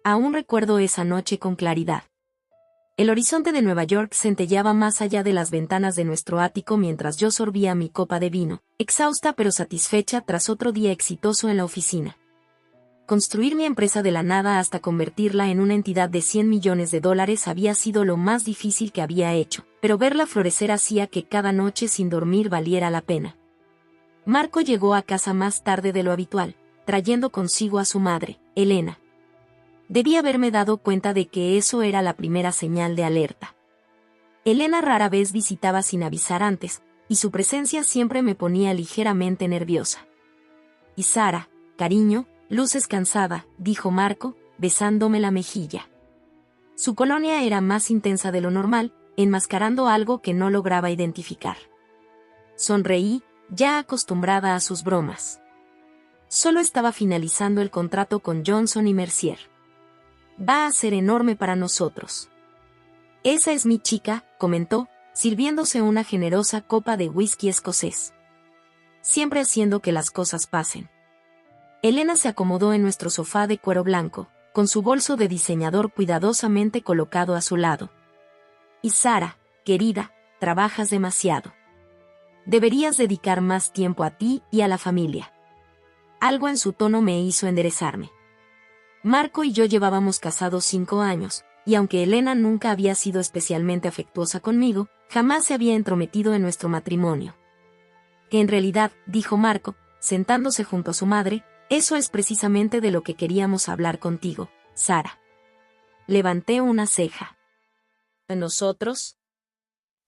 Aún recuerdo esa noche con claridad. El horizonte de Nueva York centelleaba más allá de las ventanas de nuestro ático mientras yo sorbía mi copa de vino, exhausta pero satisfecha tras otro día exitoso en la oficina. Construir mi empresa de la nada hasta convertirla en una entidad de $100 millones había sido lo más difícil que había hecho, pero verla florecer hacía que cada noche sin dormir valiera la pena. Marco llegó a casa más tarde de lo habitual, trayendo consigo a su madre, Elena. Debí haberme dado cuenta de que eso era la primera señal de alerta. Elena rara vez visitaba sin avisar antes, y su presencia siempre me ponía ligeramente nerviosa. Y Sara, cariño, luces cansada, dijo Marco, besándome la mejilla. Su colonia era más intensa de lo normal, enmascarando algo que no lograba identificar. Sonreí, ya acostumbrada a sus bromas. Solo estaba finalizando el contrato con Johnson y Mercier. Va a ser enorme para nosotros. Esa es mi chica, comentó, sirviéndose una generosa copa de whisky escocés. Siempre haciendo que las cosas pasen. Elena se acomodó en nuestro sofá de cuero blanco, con su bolso de diseñador cuidadosamente colocado a su lado. Y Sara, querida, trabajas demasiado. Deberías dedicar más tiempo a ti y a la familia. Algo en su tono me hizo enderezarme. Marco y yo llevábamos casados 5 años, y aunque Elena nunca había sido especialmente afectuosa conmigo, jamás se había entrometido en nuestro matrimonio. Que en realidad, dijo Marco, sentándose junto a su madre, eso es precisamente de lo que queríamos hablar contigo, Sara. Levanté una ceja. ¿Nosotros?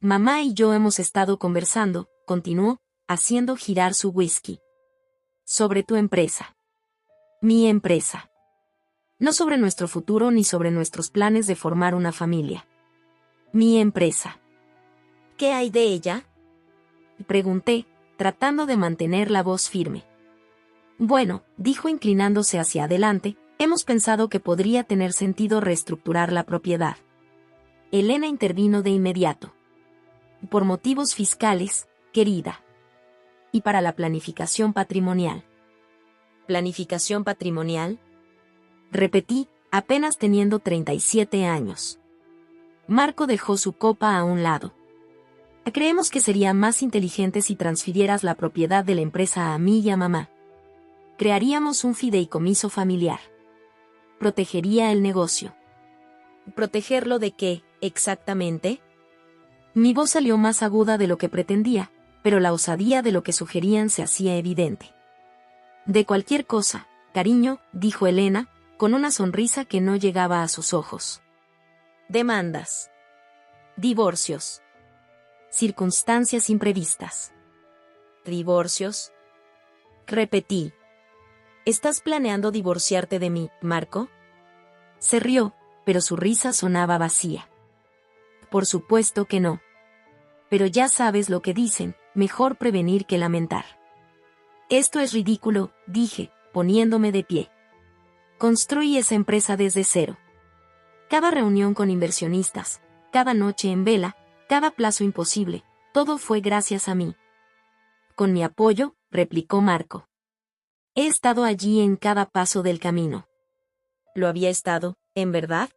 Mamá y yo hemos estado conversando, continuó, haciendo girar su whisky. Sobre tu empresa. Mi empresa. No sobre nuestro futuro ni sobre nuestros planes de formar una familia. Mi empresa. ¿Qué hay de ella? Pregunté, tratando de mantener la voz firme. Bueno, dijo inclinándose hacia adelante, hemos pensado que podría tener sentido reestructurar la propiedad. Elena intervino de inmediato. Por motivos fiscales, querida. Y para la planificación patrimonial. ¿Planificación patrimonial? Repetí, apenas teniendo 37 años. Marco dejó su copa a un lado. Creemos que sería más inteligente si transfirieras la propiedad de la empresa a mí y a mamá. Crearíamos un fideicomiso familiar. Protegería el negocio. ¿Protegerlo de qué, exactamente? Mi voz salió más aguda de lo que pretendía, pero la osadía de lo que sugerían se hacía evidente. De cualquier cosa, cariño, dijo Elena, con una sonrisa que no llegaba a sus ojos. Demandas. Divorcios. Circunstancias imprevistas. ¿Divorcios? Repetí. ¿Estás planeando divorciarte de mí, Marco? Se rió, pero su risa sonaba vacía. Por supuesto que no. Pero ya sabes lo que dicen, mejor prevenir que lamentar. Esto es ridículo, dije, poniéndome de pie. Construí esa empresa desde cero. Cada reunión con inversionistas, cada noche en vela, cada plazo imposible, todo fue gracias a mí. Con mi apoyo, replicó Marco. He estado allí en cada paso del camino. ¿Lo había estado, en verdad?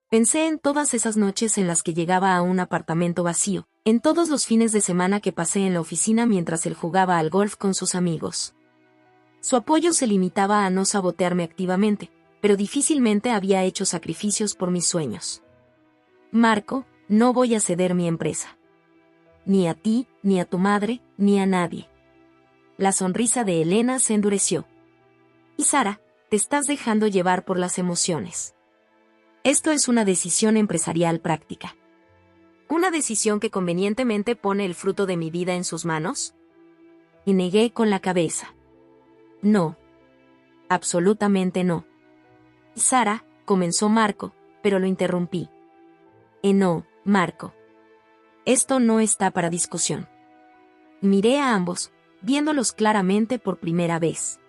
Pensé en todas esas noches en las que llegaba a un apartamento vacío, en todos los fines de semana que pasé en la oficina mientras él jugaba al golf con sus amigos. Su apoyo se limitaba a no sabotearme activamente, pero difícilmente había hecho sacrificios por mis sueños. Marco, no voy a ceder mi empresa. Ni a ti, ni a tu madre, ni a nadie. La sonrisa de Elena se endureció. Y Sara, te estás dejando llevar por las emociones. Esto es una decisión empresarial práctica. ¿Una decisión que convenientemente pone el fruto de mi vida en sus manos? Y negué con la cabeza. No. Absolutamente no. Sara, comenzó Marco, pero lo interrumpí. No, Marco. Esto no está para discusión. Miré a ambos, viéndolos claramente por primera vez.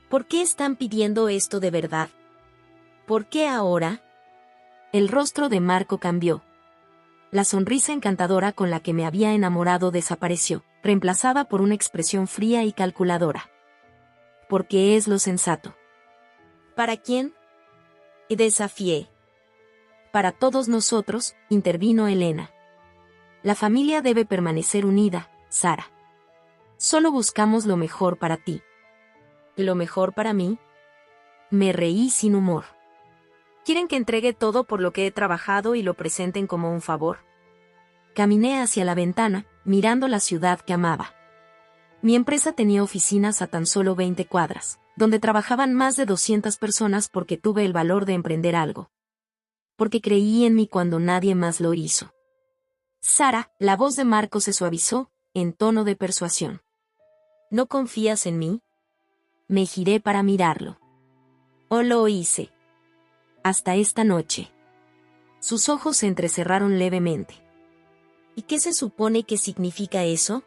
¿Por qué están pidiendo esto de verdad? ¿Por qué ahora? El rostro de Marco cambió. La sonrisa encantadora con la que me había enamorado desapareció, reemplazada por una expresión fría y calculadora. Porque es lo sensato. ¿Para quién? Y desafié. Para todos nosotros, intervino Elena. La familia debe permanecer unida, Sara. Solo buscamos lo mejor para ti. ¿Lo mejor para mí? Me reí sin humor. ¿Quieren que entregue todo por lo que he trabajado y lo presenten como un favor? Caminé hacia la ventana, mirando la ciudad que amaba. Mi empresa tenía oficinas a tan solo 20 cuadras, donde trabajaban más de 200 personas porque tuve el valor de emprender algo. Porque creí en mí cuando nadie más lo hizo. Sara, la voz de Marco se suavizó, en tono de persuasión. ¿No confías en mí? Me giré para mirarlo. Oh, lo hice. Hasta esta noche. Sus ojos se entrecerraron levemente. ¿Y qué se supone que significa eso?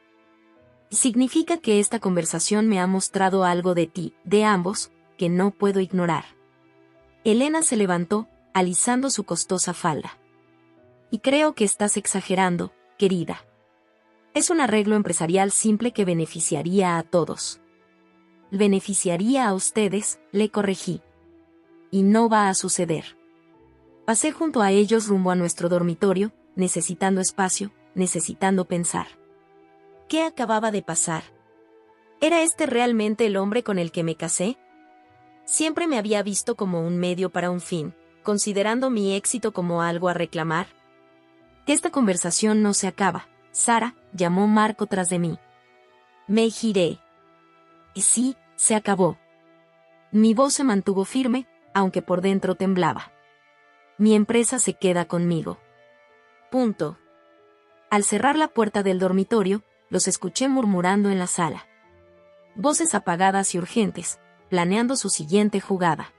Significa que esta conversación me ha mostrado algo de ti, de ambos, que no puedo ignorar. Elena se levantó, alisando su costosa falda. Y creo que estás exagerando, querida. Es un arreglo empresarial simple que beneficiaría a todos. Beneficiaría a ustedes, le corregí. Y no va a suceder. Pasé junto a ellos rumbo a nuestro dormitorio, necesitando espacio, necesitando pensar. ¿Qué acababa de pasar? ¿Era este realmente el hombre con el que me casé? Siempre me había visto como un medio para un fin, considerando mi éxito como algo a reclamar. Que esta conversación no se acaba, Sara, llamó Marco tras de mí. Me giré. Y sí, se acabó. Mi voz se mantuvo firme, aunque por dentro temblaba. Mi empresa se queda conmigo. Punto. Al cerrar la puerta del dormitorio, los escuché murmurando en la sala. Voces apagadas y urgentes, planeando su siguiente jugada.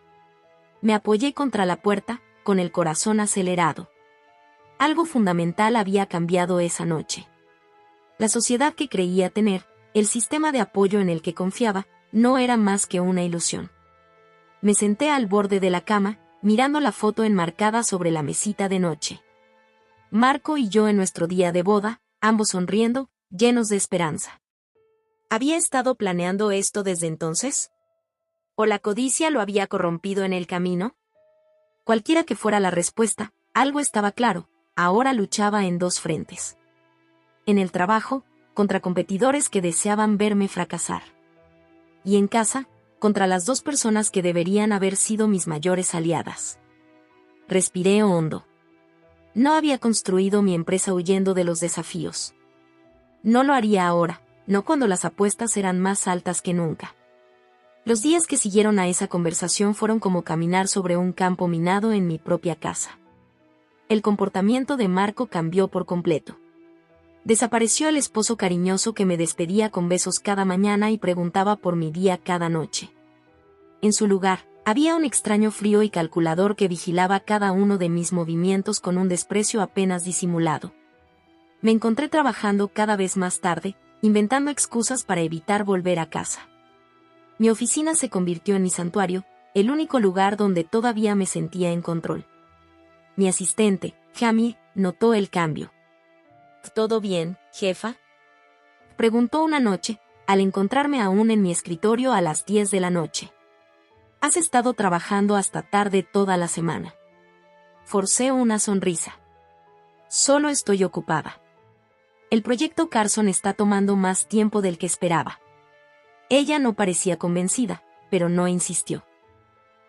Me apoyé contra la puerta, con el corazón acelerado. Algo fundamental había cambiado esa noche. La sociedad que creía tener, el sistema de apoyo en el que confiaba, no era más que una ilusión. Me senté al borde de la cama, mirando la foto enmarcada sobre la mesita de noche. Marco y yo en nuestro día de boda, ambos sonriendo, llenos de esperanza. ¿Había estado planeando esto desde entonces? ¿O la codicia lo había corrompido en el camino? Cualquiera que fuera la respuesta, algo estaba claro, ahora luchaba en dos frentes. En el trabajo, contra competidores que deseaban verme fracasar. Y en casa, contra las dos personas que deberían haber sido mis mayores aliadas. Respiré hondo. No había construido mi empresa huyendo de los desafíos. No lo haría ahora, no cuando las apuestas eran más altas que nunca. Los días que siguieron a esa conversación fueron como caminar sobre un campo minado en mi propia casa. El comportamiento de Marco cambió por completo. Desapareció el esposo cariñoso que me despedía con besos cada mañana y preguntaba por mi día cada noche. En su lugar, había un extraño frío y calculador que vigilaba cada uno de mis movimientos con un desprecio apenas disimulado. Me encontré trabajando cada vez más tarde, inventando excusas para evitar volver a casa. Mi oficina se convirtió en mi santuario, el único lugar donde todavía me sentía en control. Mi asistente, Jamie, notó el cambio. ¿Todo bien, jefa?, preguntó una noche, al encontrarme aún en mi escritorio a las 10 de la noche. Has estado trabajando hasta tarde toda la semana. Forcé una sonrisa. Solo estoy ocupada. El proyecto Carson está tomando más tiempo del que esperaba. Ella no parecía convencida, pero no insistió.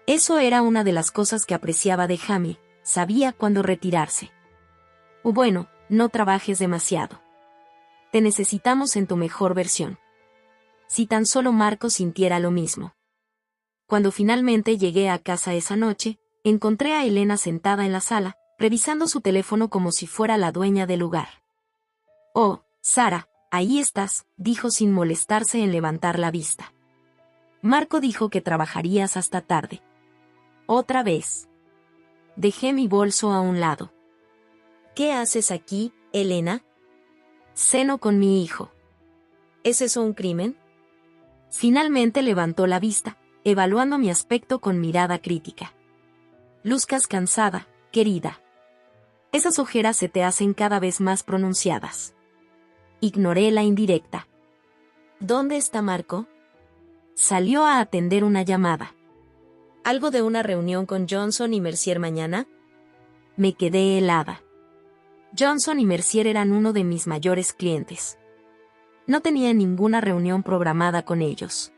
Eso era una de las cosas que apreciaba de Jamie, sabía cuándo retirarse. Bueno, no trabajes demasiado. Te necesitamos en tu mejor versión. Si tan solo Marco sintiera lo mismo. Cuando finalmente llegué a casa esa noche, encontré a Elena sentada en la sala, revisando su teléfono como si fuera la dueña del lugar. Oh, Sara, ahí estás, dijo sin molestarse en levantar la vista. Marco dijo que trabajarías hasta tarde. Otra vez. Dejé mi bolso a un lado. ¿Qué haces aquí, Elena? Ceno con mi hijo. ¿Es eso un crimen? Finalmente levantó la vista, evaluando mi aspecto con mirada crítica. Luzcas cansada, querida. Esas ojeras se te hacen cada vez más pronunciadas. Ignoré la indirecta. ¿Dónde está Marco? Salió a atender una llamada. ¿Algo de una reunión con Johnson y Mercier mañana? Me quedé helada. Johnson y Mercier eran uno de mis mayores clientes. No tenía ninguna reunión programada con ellos.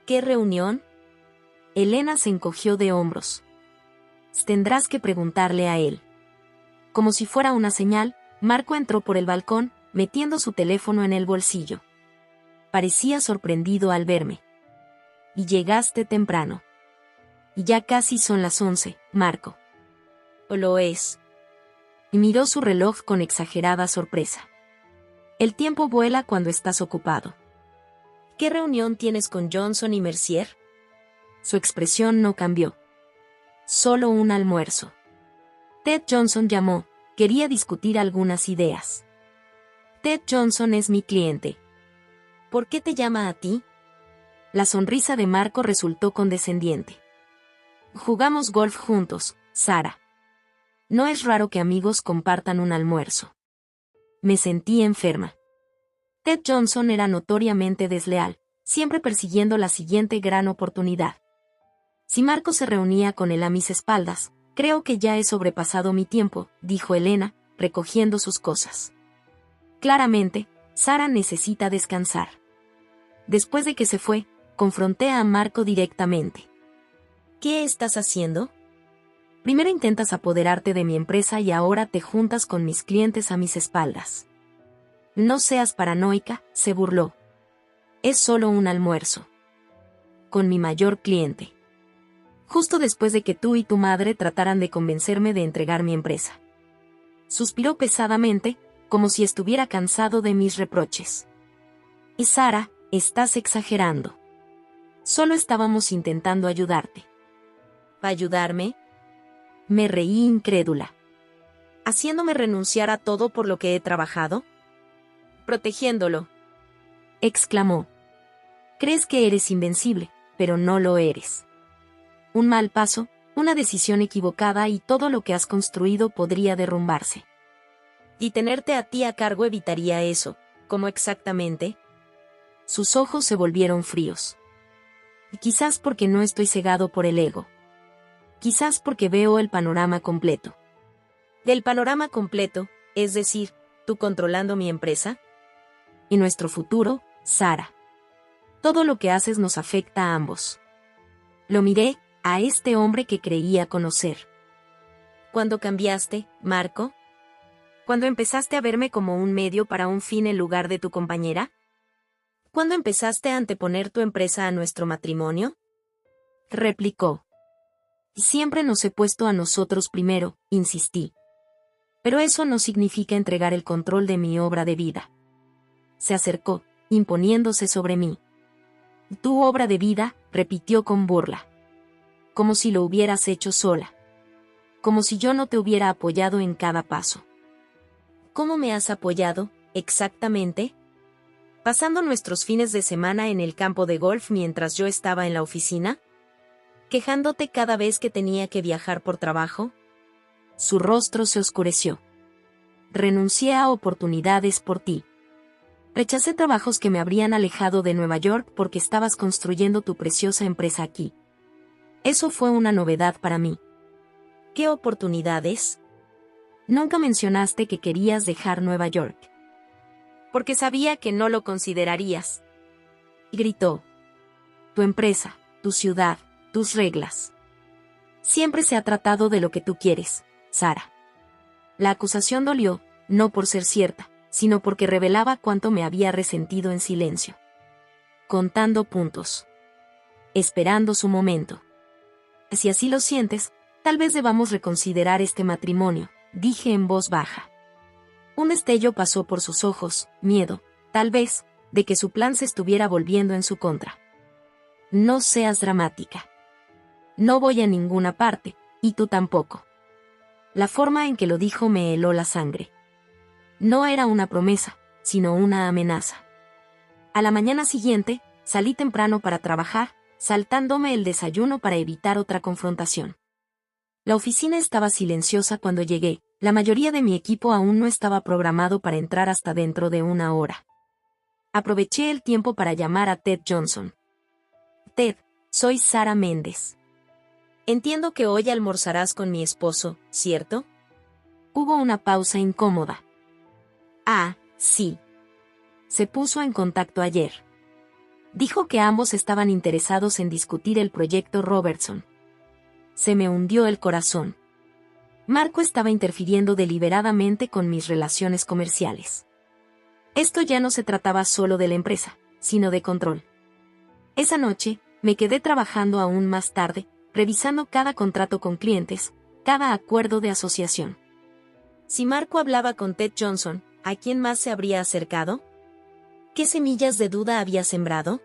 ¿Qué reunión? Elena se encogió de hombros. Tendrás que preguntarle a él. Como si fuera una señal, Marco entró por el balcón, metiendo su teléfono en el bolsillo. Parecía sorprendido al verme. Y llegaste temprano. Y ya casi son las 11, Marco. ¿O lo es? Y miró su reloj con exagerada sorpresa. El tiempo vuela cuando estás ocupado. ¿Qué reunión tienes con Johnson y Mercier? Su expresión no cambió. Solo un almuerzo. Ted Johnson llamó, quería discutir algunas ideas. Ted Johnson es mi cliente. ¿Por qué te llama a ti? La sonrisa de Marco resultó condescendiente. Jugamos golf juntos, Sara. No es raro que amigos compartan un almuerzo. Me sentí enferma. Ted Johnson era notoriamente desleal, siempre persiguiendo la siguiente gran oportunidad. Si Marco se reunía con él a mis espaldas, creo que ya he sobrepasado mi tiempo, dijo Elena, recogiendo sus cosas. Claramente, Sara necesita descansar. Después de que se fue, confronté a Marco directamente. ¿Qué estás haciendo? Primero intentas apoderarte de mi empresa y ahora te juntas con mis clientes a mis espaldas. No seas paranoica, se burló. Es solo un almuerzo. Con mi mayor cliente. Justo después de que tú y tu madre trataran de convencerme de entregar mi empresa. Suspiró pesadamente, como si estuviera cansado de mis reproches. Y Sara, estás exagerando. Solo estábamos intentando ayudarte. ¿Ayudarme? Me reí incrédula. ¿Haciéndome renunciar a todo por lo que he trabajado? Protegiéndolo. Exclamó. Crees que eres invencible, pero no lo eres. Un mal paso, una decisión equivocada y todo lo que has construido podría derrumbarse. ¿Y tenerte a ti a cargo evitaría eso? ¿Cómo exactamente? Sus ojos se volvieron fríos. Y quizás porque no estoy cegado por el ego. Quizás porque veo el panorama completo. ¿Del panorama completo, es decir, tú controlando mi empresa? Y nuestro futuro, Sara. Todo lo que haces nos afecta a ambos. Lo miré, a este hombre que creía conocer. ¿Cuándo cambiaste, Marco? ¿Cuándo empezaste a verme como un medio para un fin en lugar de tu compañera? ¿Cuándo empezaste a anteponer tu empresa a nuestro matrimonio? Replicó. Siempre nos he puesto a nosotros primero, insistí. Pero eso no significa entregar el control de mi obra de vida. Se acercó, imponiéndose sobre mí. Tu obra de vida, repitió con burla. Como si lo hubieras hecho sola. Como si yo no te hubiera apoyado en cada paso. ¿Cómo me has apoyado, exactamente? ¿Pasando nuestros fines de semana en el campo de golf mientras yo estaba en la oficina? ¿Quejándote cada vez que tenía que viajar por trabajo? Su rostro se oscureció. Renuncié a oportunidades por ti. Rechacé trabajos que me habrían alejado de Nueva York porque estabas construyendo tu preciosa empresa aquí. Eso fue una novedad para mí. ¿Qué oportunidades? Nunca mencionaste que querías dejar Nueva York. Porque sabía que no lo considerarías. Gritó. Tu empresa, tu ciudad, tus reglas. Siempre se ha tratado de lo que tú quieres, Sara. La acusación dolió, no por ser cierta, sino porque revelaba cuánto me había resentido en silencio. Contando puntos. Esperando su momento. Si así lo sientes, tal vez debamos reconsiderar este matrimonio, dije en voz baja. Un destello pasó por sus ojos, miedo, tal vez, de que su plan se estuviera volviendo en su contra. No seas dramática. No voy a ninguna parte, y tú tampoco. La forma en que lo dijo me heló la sangre. No era una promesa, sino una amenaza. A la mañana siguiente, salí temprano para trabajar, saltándome el desayuno para evitar otra confrontación. La oficina estaba silenciosa cuando llegué, la mayoría de mi equipo aún no estaba programado para entrar hasta dentro de una hora. Aproveché el tiempo para llamar a Ted Johnson. Ted, soy Sara Méndez. Entiendo que hoy almorzarás con mi esposo, ¿cierto? Hubo una pausa incómoda. Ah, sí. Se puso en contacto ayer. Dijo que ambos estaban interesados en discutir el proyecto Robertson. Se me hundió el corazón. Marco estaba interfiriendo deliberadamente con mis relaciones comerciales. Esto ya no se trataba solo de la empresa, sino de control. Esa noche, me quedé trabajando aún más tarde, revisando cada contrato con clientes, cada acuerdo de asociación. Si Marco hablaba con Ted Johnson, ¿a quién más se habría acercado? ¿Qué semillas de duda había sembrado?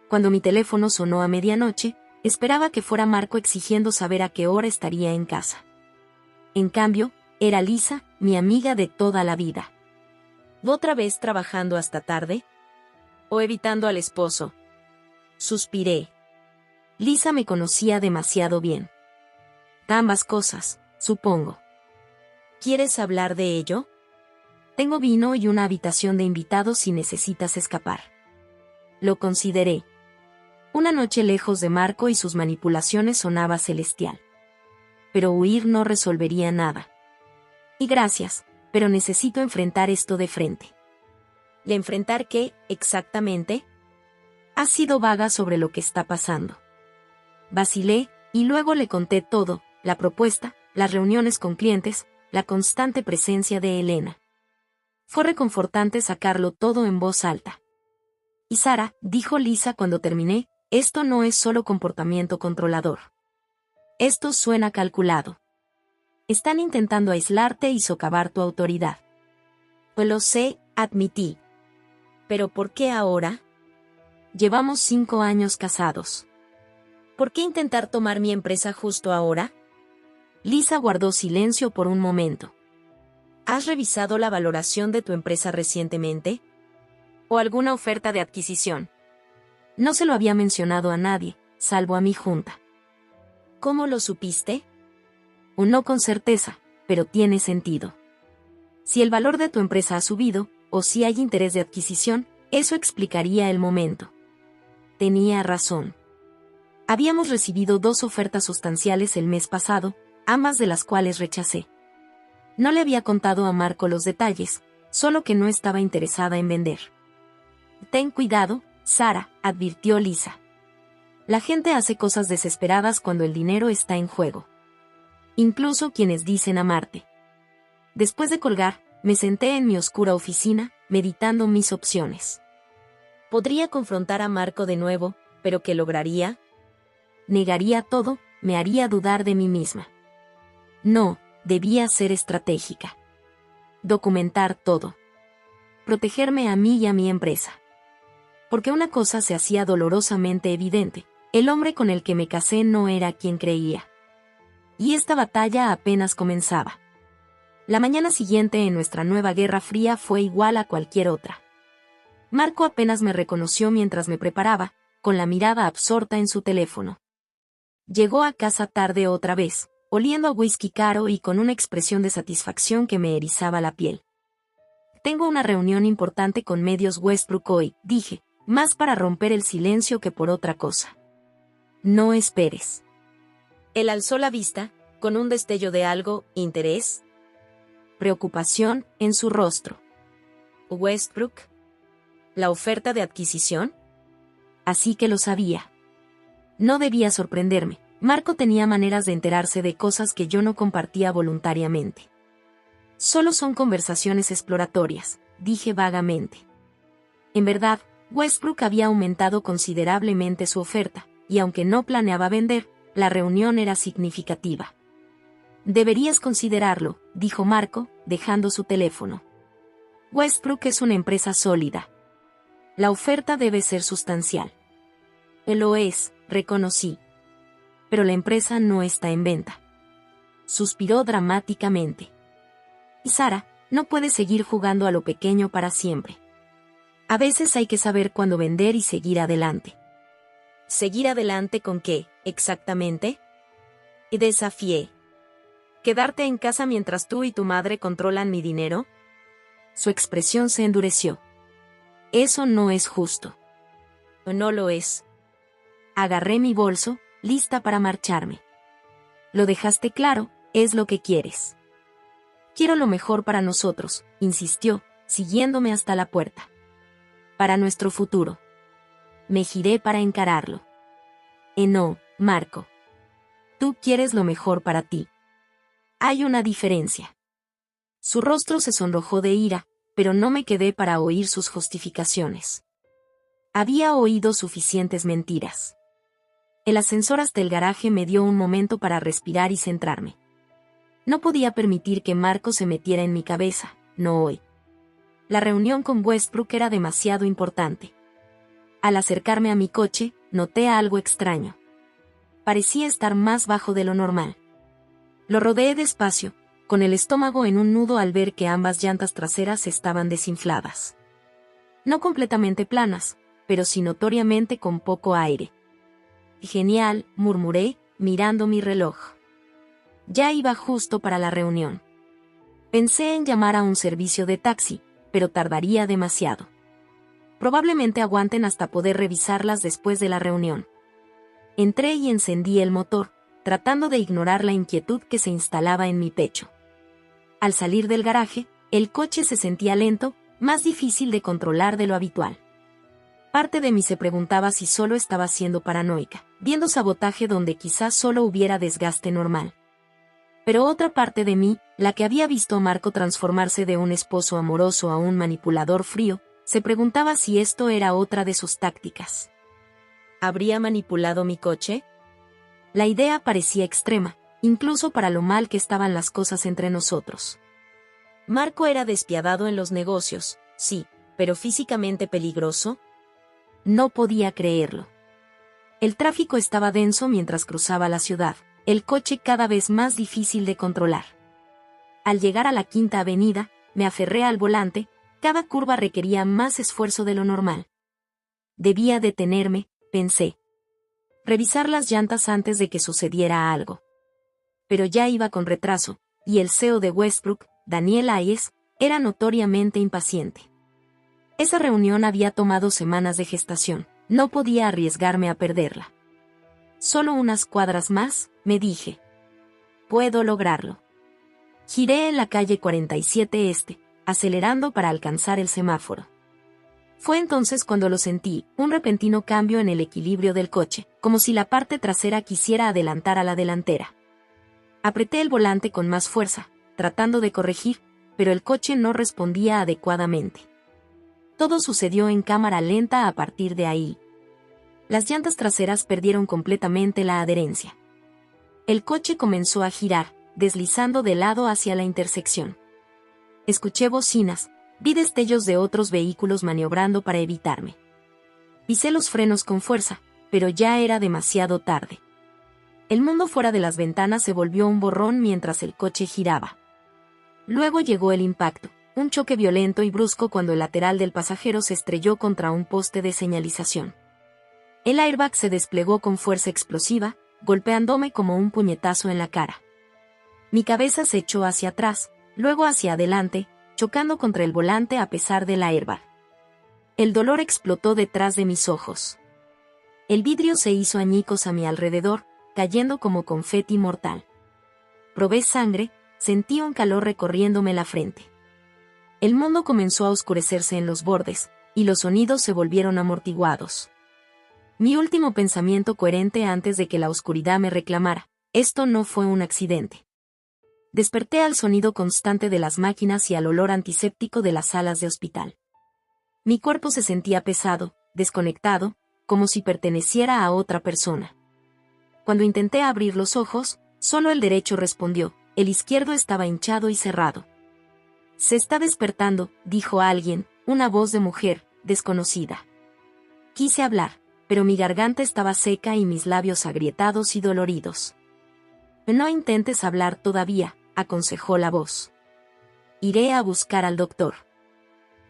Cuando mi teléfono sonó a medianoche, esperaba que fuera Marco exigiendo saber a qué hora estaría en casa. En cambio, era Lisa, mi amiga de toda la vida. ¿Otra vez trabajando hasta tarde? ¿O evitando al esposo? Suspiré. Lisa me conocía demasiado bien. Ambas cosas, supongo. ¿Quieres hablar de ello? Tengo vino y una habitación de invitados si necesitas escapar. Lo consideré. Una noche lejos de Marco y sus manipulaciones sonaba celestial. Pero huir no resolvería nada. Y gracias, pero necesito enfrentar esto de frente. ¿Y enfrentar qué, exactamente? Ha sido vaga sobre lo que está pasando. Vacilé, y luego le conté todo, la propuesta, las reuniones con clientes, la constante presencia de Elena. Fue reconfortante sacarlo todo en voz alta. Y Sara, dijo Lisa cuando terminé, esto no es solo comportamiento controlador. Esto suena calculado. Están intentando aislarte y socavar tu autoridad. Pues lo sé, admití. ¿Pero por qué ahora? Llevamos 5 años casados. ¿Por qué intentar tomar mi empresa justo ahora? Lisa guardó silencio por un momento. ¿Has revisado la valoración de tu empresa recientemente? ¿O alguna oferta de adquisición? No se lo había mencionado a nadie, salvo a mi junta. ¿Cómo lo supiste? No con certeza, pero tiene sentido. Si el valor de tu empresa ha subido, o si hay interés de adquisición, eso explicaría el momento. Tenía razón. Habíamos recibido 2 ofertas sustanciales el mes pasado, ambas de las cuales rechacé. No le había contado a Marco los detalles, solo que no estaba interesada en vender. Ten cuidado, Sara, advirtió Lisa. La gente hace cosas desesperadas cuando el dinero está en juego. Incluso quienes dicen amarte. Después de colgar, me senté en mi oscura oficina, meditando mis opciones. Podría confrontar a Marco de nuevo, pero ¿qué lograría? Negaría todo, me haría dudar de mí misma. No, debía ser estratégica. Documentar todo. Protegerme a mí y a mi empresa. Porque una cosa se hacía dolorosamente evidente, el hombre con el que me casé no era quien creía. Y esta batalla apenas comenzaba. La mañana siguiente en nuestra nueva Guerra Fría fue igual a cualquier otra. Marco apenas me reconoció mientras me preparaba, con la mirada absorta en su teléfono. Llegó a casa tarde otra vez, oliendo a whisky caro y con una expresión de satisfacción que me erizaba la piel. Tengo una reunión importante con medios Westbrook hoy, dije, más para romper el silencio que por otra cosa. No esperes. Él alzó la vista, con un destello de algo, interés, preocupación, en su rostro. ¿Westbrook? ¿La oferta de adquisición? Así que lo sabía. No debía sorprenderme. Marco tenía maneras de enterarse de cosas que yo no compartía voluntariamente. Solo son conversaciones exploratorias, dije vagamente. En verdad, Westbrook había aumentado considerablemente su oferta, y aunque no planeaba vender, la reunión era significativa. Deberías considerarlo, dijo Marco, dejando su teléfono. Westbrook es una empresa sólida. La oferta debe ser sustancial. Lo es, reconocí. Pero la empresa no está en venta. Suspiró dramáticamente. Y Sara, no puedes seguir jugando a lo pequeño para siempre. A veces hay que saber cuándo vender y seguir adelante. ¿Seguir adelante con qué, exactamente? Y desafié. ¿Quedarte en casa mientras tú y tu madre controlan mi dinero? Su expresión se endureció. Eso no es justo. No lo es. Agarré mi bolso, lista para marcharme. Lo dejaste claro, es lo que quieres. Quiero lo mejor para nosotros, insistió, siguiéndome hasta la puerta. Para nuestro futuro. Me giré para encararlo. No, Marco. Tú quieres lo mejor para ti. Hay una diferencia. Su rostro se sonrojó de ira, pero no me quedé para oír sus justificaciones. Había oído suficientes mentiras. El ascensor hasta el garaje me dio un momento para respirar y centrarme. No podía permitir que Marco se metiera en mi cabeza, no hoy. La reunión con Westbrook era demasiado importante. Al acercarme a mi coche, noté algo extraño. Parecía estar más bajo de lo normal. Lo rodeé despacio, con el estómago en un nudo al ver que ambas llantas traseras estaban desinfladas. No completamente planas, pero sí notoriamente con poco aire. Genial, murmuré, mirando mi reloj. Ya iba justo para la reunión. Pensé en llamar a un servicio de taxi, pero tardaría demasiado. Probablemente aguanten hasta poder revisarlas después de la reunión. Entré y encendí el motor, tratando de ignorar la inquietud que se instalaba en mi pecho. Al salir del garaje, el coche se sentía lento, más difícil de controlar de lo habitual. Parte de mí se preguntaba si solo estaba siendo paranoica, viendo sabotaje donde quizás solo hubiera desgaste normal. Pero otra parte de mí, la que había visto a Marco transformarse de un esposo amoroso a un manipulador frío, se preguntaba si esto era otra de sus tácticas. ¿Habría manipulado mi coche? La idea parecía extrema, incluso para lo mal que estaban las cosas entre nosotros. Marco era despiadado en los negocios, sí, pero físicamente peligroso. No podía creerlo. El tráfico estaba denso mientras cruzaba la ciudad, el coche cada vez más difícil de controlar. Al llegar a la Quinta Avenida, me aferré al volante, cada curva requería más esfuerzo de lo normal. Debía detenerme, pensé. Revisar las llantas antes de que sucediera algo. Pero ya iba con retraso, y el CEO de Westbrook, Daniel Hayes, era notoriamente impaciente. Esa reunión había tomado semanas de gestación, no podía arriesgarme a perderla. Solo unas cuadras más, me dije. Puedo lograrlo. Giré en la calle 47 Este, acelerando para alcanzar el semáforo. Fue entonces cuando lo sentí, un repentino cambio en el equilibrio del coche, como si la parte trasera quisiera adelantar a la delantera. Apreté el volante con más fuerza, tratando de corregir, pero el coche no respondía adecuadamente. Todo sucedió en cámara lenta a partir de ahí. Las llantas traseras perdieron completamente la adherencia. El coche comenzó a girar, deslizando de lado hacia la intersección. Escuché bocinas, vi destellos de otros vehículos maniobrando para evitarme. Pisé los frenos con fuerza, pero ya era demasiado tarde. El mundo fuera de las ventanas se volvió un borrón mientras el coche giraba. Luego llegó el impacto, un choque violento y brusco cuando el lateral del pasajero se estrelló contra un poste de señalización. El airbag se desplegó con fuerza explosiva, golpeándome como un puñetazo en la cara. Mi cabeza se echó hacia atrás, luego hacia adelante, chocando contra el volante a pesar del airbag. El dolor explotó detrás de mis ojos. El vidrio se hizo añicos a mi alrededor, cayendo como confeti mortal. Probé sangre, sentí un calor recorriéndome la frente. El mundo comenzó a oscurecerse en los bordes, y los sonidos se volvieron amortiguados. Mi último pensamiento coherente antes de que la oscuridad me reclamara: esto no fue un accidente. Desperté al sonido constante de las máquinas y al olor antiséptico de las salas de hospital. Mi cuerpo se sentía pesado, desconectado, como si perteneciera a otra persona. Cuando intenté abrir los ojos, solo el derecho respondió, el izquierdo estaba hinchado y cerrado. Se está despertando, dijo alguien, una voz de mujer, desconocida. Quise hablar, pero mi garganta estaba seca y mis labios agrietados y doloridos. No intentes hablar todavía, aconsejó la voz. Iré a buscar al doctor.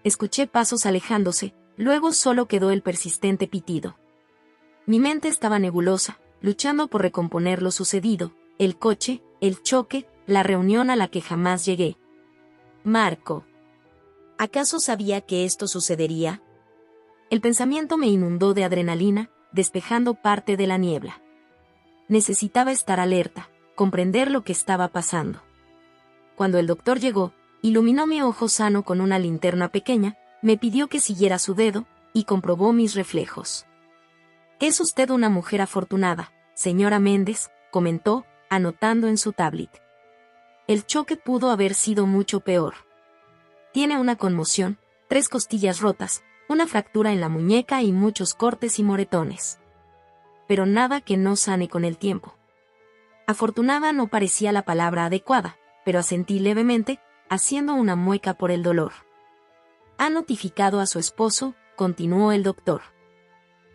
Escuché pasos alejándose, luego solo quedó el persistente pitido. Mi mente estaba nebulosa, luchando por recomponer lo sucedido, el coche, el choque, la reunión a la que jamás llegué. Marco. ¿Acaso sabía que esto sucedería? El pensamiento me inundó de adrenalina, despejando parte de la niebla. Necesitaba estar alerta, comprender lo que estaba pasando. Cuando el doctor llegó, iluminó mi ojo sano con una linterna pequeña, me pidió que siguiera su dedo, y comprobó mis reflejos. «Es usted una mujer afortunada, señora Méndez», comentó, anotando en su tablet. «El choque pudo haber sido mucho peor. Tiene una conmoción, 3 costillas rotas, una fractura en la muñeca y muchos cortes y moretones. Pero nada que no sane con el tiempo». Afortunada no parecía la palabra adecuada, pero asentí levemente, haciendo una mueca por el dolor. «Ha notificado a su esposo», continuó el doctor.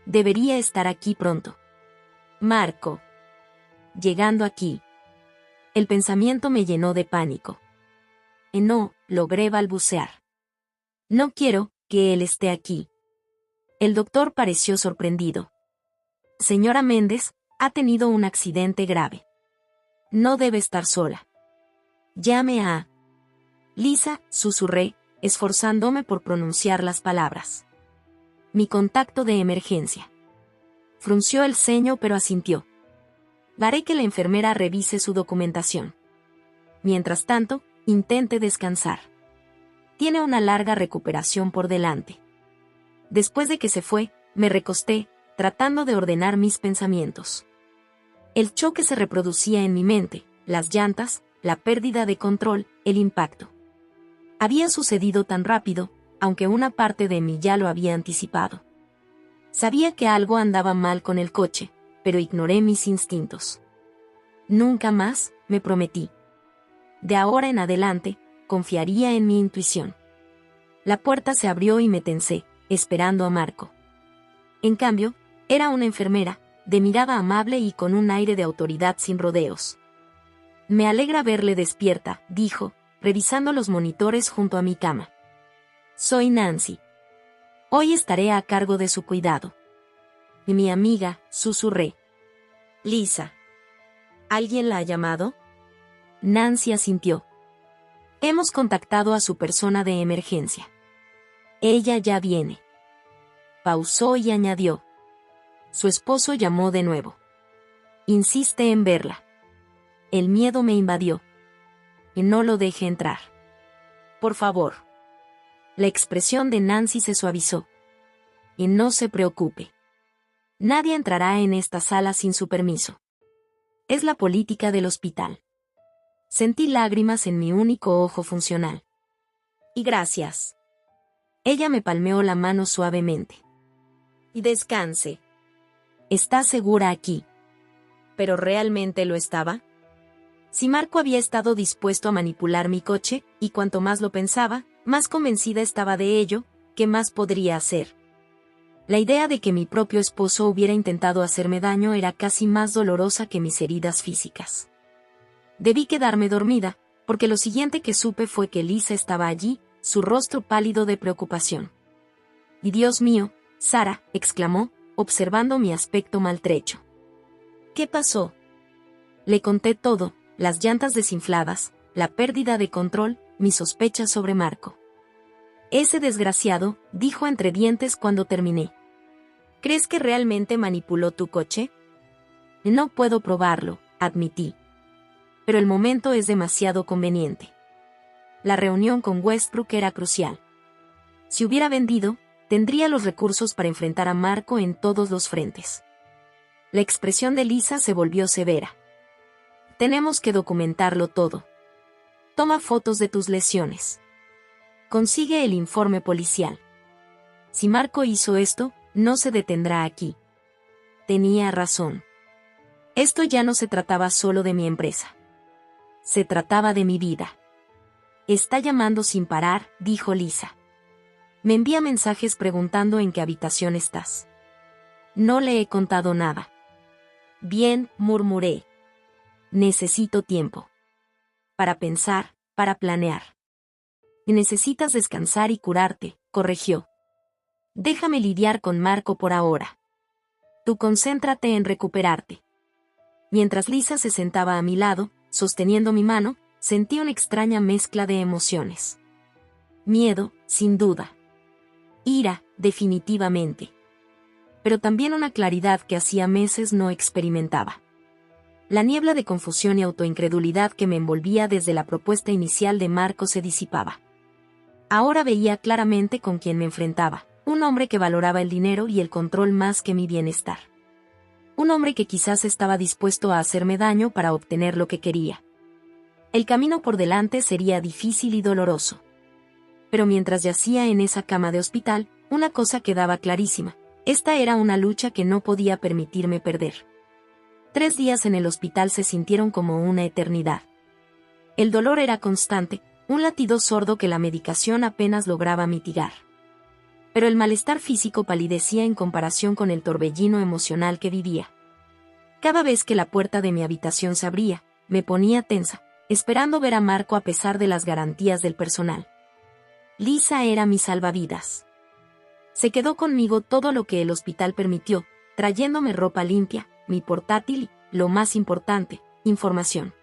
«Debería estar aquí pronto». «Marco». Llegando aquí. El pensamiento me llenó de pánico. No, logré balbucear. «No quiero que él esté aquí». El doctor pareció sorprendido. «Señora Méndez, ha tenido un accidente grave. No debe estar sola. Llame a...». «Lisa», susurré, esforzándome por pronunciar las palabras. «Mi contacto de emergencia». Frunció el ceño pero asintió. «Haré que la enfermera revise su documentación. Mientras tanto, intente descansar. Tiene una larga recuperación por delante». Después de que se fue, me recosté, tratando de ordenar mis pensamientos. El choque se reproducía en mi mente, las llantas, la pérdida de control, el impacto. Había sucedido tan rápido, aunque una parte de mí ya lo había anticipado. Sabía que algo andaba mal con el coche, pero ignoré mis instintos. «Nunca más», me prometí. De ahora en adelante, confiaría en mi intuición. La puerta se abrió y me tensé, esperando a Marco. En cambio, era una enfermera, de mirada amable y con un aire de autoridad sin rodeos. «Me alegra verle despierta», dijo, revisando los monitores junto a mi cama. «Soy Nancy. Hoy estaré a cargo de su cuidado». «Y mi amiga», susurré. «Lisa. ¿Alguien la ha llamado?» Nancy asintió. «Hemos contactado a su persona de emergencia. Ella ya viene». Pausó y añadió. Su esposo llamó de nuevo. «Insiste en verla». El miedo me invadió. «Y no lo deje entrar. Por favor». La expresión de Nancy se suavizó. «Y no se preocupe. Nadie entrará en esta sala sin su permiso. Es la política del hospital». Sentí lágrimas en mi único ojo funcional. «Y gracias». Ella me palmeó la mano suavemente. «Y descanse. Está segura aquí». ¿Pero realmente lo estaba? Si Marco había estado dispuesto a manipular mi coche, y cuanto más lo pensaba, más convencida estaba de ello, ¿qué más podría hacer? La idea de que mi propio esposo hubiera intentado hacerme daño era casi más dolorosa que mis heridas físicas. Debí quedarme dormida, porque lo siguiente que supe fue que Lisa estaba allí, su rostro pálido de preocupación. «Y Dios mío», Sara, exclamó, observando mi aspecto maltrecho. «¿Qué pasó?» Le conté todo, las llantas desinfladas, la pérdida de control, mis sospechas sobre Marco. «Ese desgraciado», dijo entre dientes cuando terminé. «¿Crees que realmente manipuló tu coche?» «No puedo probarlo», admití. «Pero el momento es demasiado conveniente. La reunión con Westbrook era crucial. Si hubiera vendido, tendría los recursos para enfrentar a Marco en todos los frentes». La expresión de Lisa se volvió severa. «Tenemos que documentarlo todo. Toma fotos de tus lesiones. Consigue el informe policial. Si Marco hizo esto, no se detendrá aquí». Tenía razón. Esto ya no se trataba solo de mi empresa. Se trataba de mi vida. «Está llamando sin parar», dijo Lisa. «Me envía mensajes preguntando en qué habitación estás». No le he contado nada. «Bien», murmuré. «Necesito tiempo. Para pensar, para planear». «Necesitas descansar y curarte», corrigió. «Déjame lidiar con Marco por ahora. Tú concéntrate en recuperarte». Mientras Lisa se sentaba a mi lado, sosteniendo mi mano, sentí una extraña mezcla de emociones. Miedo, sin duda. Ira, definitivamente. Pero también una claridad que hacía meses no experimentaba. La niebla de confusión y autoincredulidad que me envolvía desde la propuesta inicial de Marco se disipaba. Ahora veía claramente con quién me enfrentaba, un hombre que valoraba el dinero y el control más que mi bienestar. Un hombre que quizás estaba dispuesto a hacerme daño para obtener lo que quería. El camino por delante sería difícil y doloroso. Pero mientras yacía en esa cama de hospital, una cosa quedaba clarísima: esta era una lucha que no podía permitirme perder. 3 días en el hospital se sintieron como una eternidad. El dolor era constante, un latido sordo que la medicación apenas lograba mitigar. Pero el malestar físico palidecía en comparación con el torbellino emocional que vivía. Cada vez que la puerta de mi habitación se abría, me ponía tensa, esperando ver a Marco a pesar de las garantías del personal. Lisa era mi salvavidas. Se quedó conmigo todo lo que el hospital permitió, trayéndome ropa limpia, mi portátil y, lo más importante, información.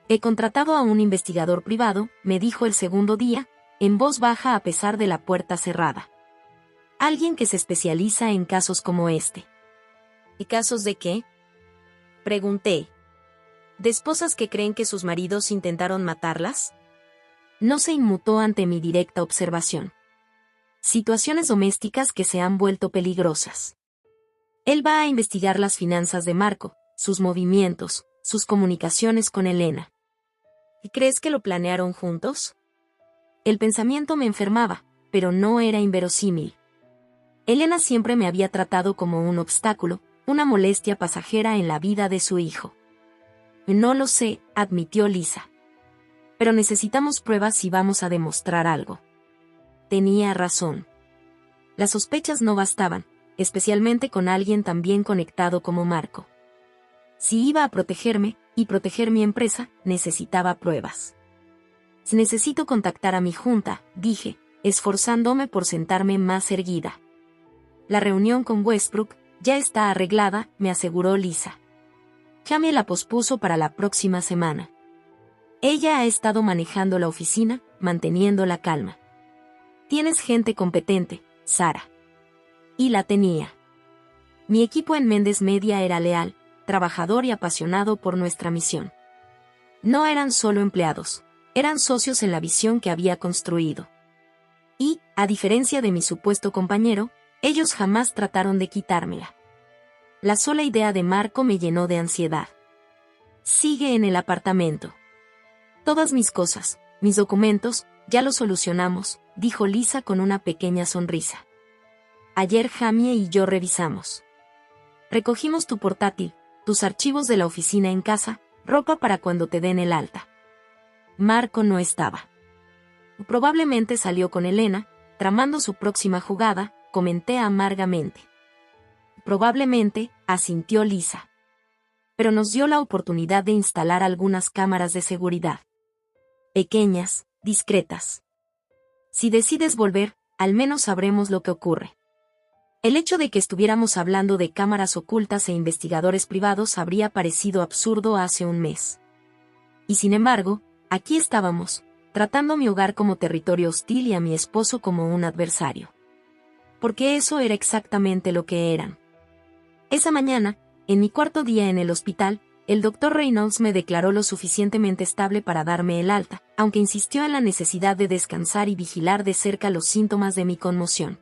He contratado a un investigador privado, me dijo el segundo día, en voz baja a pesar de la puerta cerrada. Alguien que se especializa en casos como este. ¿Y casos de qué?, pregunté. ¿De esposas que creen que sus maridos intentaron matarlas? No se inmutó ante mi directa observación. Situaciones domésticas que se han vuelto peligrosas. Él va a investigar las finanzas de Marco, sus movimientos, sus comunicaciones con Elena. ¿Y crees que lo planearon juntos? El pensamiento me enfermaba, pero no era inverosímil. Elena siempre me había tratado como un obstáculo, una molestia pasajera en la vida de su hijo. No lo sé, admitió Lisa. Pero necesitamos pruebas si vamos a demostrar algo. Tenía razón. Las sospechas no bastaban, especialmente con alguien tan bien conectado como Marco. Si iba a protegerme, y proteger mi empresa, necesitaba pruebas. Necesito contactar a mi junta, dije, esforzándome por sentarme más erguida. La reunión con Westbrook ya está arreglada, me aseguró Lisa. Jamie la pospuso para la próxima semana. Ella ha estado manejando la oficina, manteniendo la calma. Tienes gente competente, Sara. Y la tenía. Mi equipo en Méndez Media era leal, trabajador y apasionado por nuestra misión. No eran solo empleados, eran socios en la visión que había construido. Y, a diferencia de mi supuesto compañero, ellos jamás trataron de quitármela. La sola idea de Marco me llenó de ansiedad. Sigue en el apartamento. Todas mis cosas, mis documentos, ya los solucionamos, dijo Lisa con una pequeña sonrisa. Ayer Jamie y yo revisamos. Recogimos tu portátil, tus archivos de la oficina en casa, ropa para cuando te den el alta. Marco no estaba. Probablemente salió con Elena, tramando su próxima jugada, comenté amargamente. Probablemente, asintió Lisa. Pero nos dio la oportunidad de instalar algunas cámaras de seguridad. Pequeñas, discretas. Si decides volver, al menos sabremos lo que ocurre. El hecho de que estuviéramos hablando de cámaras ocultas e investigadores privados habría parecido absurdo hace un mes. Y sin embargo, aquí estábamos, tratando mi hogar como territorio hostil y a mi esposo como un adversario. Porque eso era exactamente lo que eran. Esa mañana, en mi cuarto día en el hospital, el Dr. Reynolds me declaró lo suficientemente estable para darme el alta, aunque insistió en la necesidad de descansar y vigilar de cerca los síntomas de mi conmoción.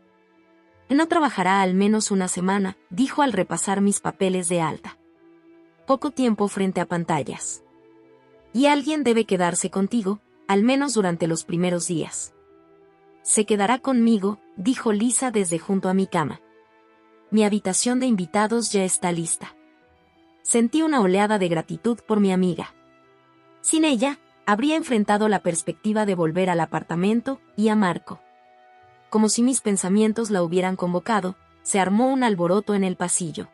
No trabajará al menos una semana, dijo al repasar mis papeles de alta. Poco tiempo frente a pantallas. Y alguien debe quedarse contigo, al menos durante los primeros días. Se quedará conmigo, dijo Lisa desde junto a mi cama. Mi habitación de invitados ya está lista. Sentí una oleada de gratitud por mi amiga. Sin ella, habría enfrentado la perspectiva de volver al apartamento y a Marco. Como si mis pensamientos la hubieran convocado, se armó un alboroto en el pasillo.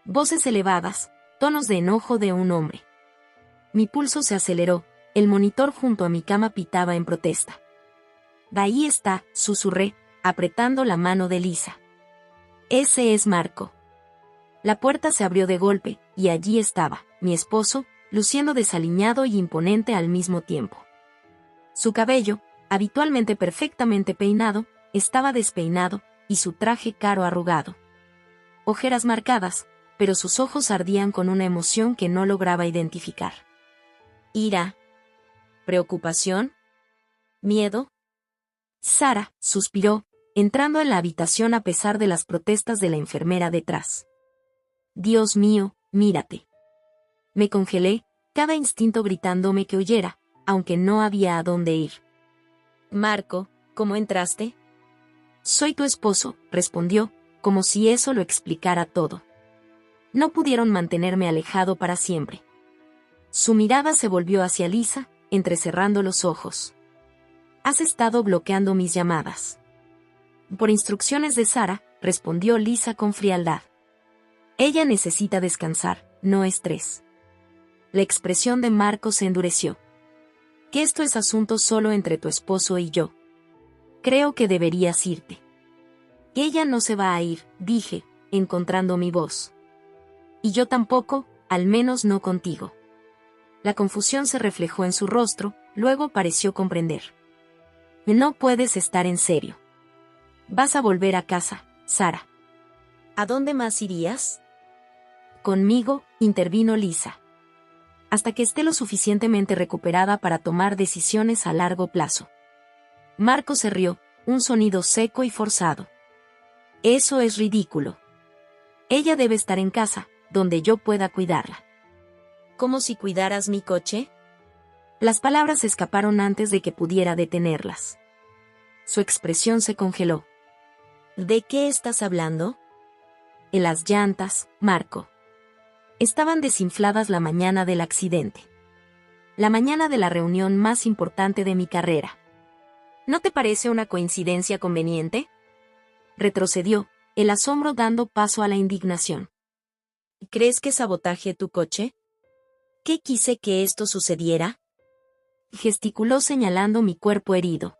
Voces elevadas, tonos de enojo de un hombre. Mi pulso se aceleró, el monitor junto a mi cama pitaba en protesta. Ahí está, susurré, apretando la mano de Lisa. Ese es Marco. La puerta se abrió de golpe, y allí estaba, mi esposo, luciendo desaliñado y imponente al mismo tiempo. Su cabello, habitualmente perfectamente peinado, estaba despeinado, y su traje caro arrugado. Ojeras marcadas, pero sus ojos ardían con una emoción que no lograba identificar. ¿Ira? ¿Preocupación? ¿Miedo? Sara suspiró, entrando en la habitación a pesar de las protestas de la enfermera detrás. Dios mío, mírate. Me congelé, cada instinto gritándome que huyera, aunque no había a dónde ir. Marco, ¿cómo entraste? Soy tu esposo, respondió, como si eso lo explicara todo. No pudieron mantenerme alejado para siempre. Su mirada se volvió hacia Lisa, entrecerrando los ojos. Has estado bloqueando mis llamadas. Por instrucciones de Sara, respondió Lisa con frialdad. Ella necesita descansar, no estrés. La expresión de Marco se endureció. Que esto es asunto solo entre tu esposo y yo. Creo que deberías irte. Ella no se va a ir, dije, encontrando mi voz. Y yo tampoco, al menos no contigo. La confusión se reflejó en su rostro, luego pareció comprender. No puedes estar en serio. Vas a volver a casa, Sara. ¿A dónde más irías? Conmigo, intervino Lisa. Hasta que esté lo suficientemente recuperada para tomar decisiones a largo plazo. Marco se rió, un sonido seco y forzado. Eso es ridículo. Ella debe estar en casa, donde yo pueda cuidarla. ¿Como si cuidaras mi coche? Las palabras escaparon antes de que pudiera detenerlas. Su expresión se congeló. ¿De qué estás hablando? En las llantas, Marco. Estaban desinfladas la mañana del accidente. La mañana de la reunión más importante de mi carrera. ¿No te parece una coincidencia conveniente? Retrocedió, el asombro dando paso a la indignación. ¿Crees que sabotaje tu coche? ¿Qué quise que esto sucediera? Gesticuló señalando mi cuerpo herido.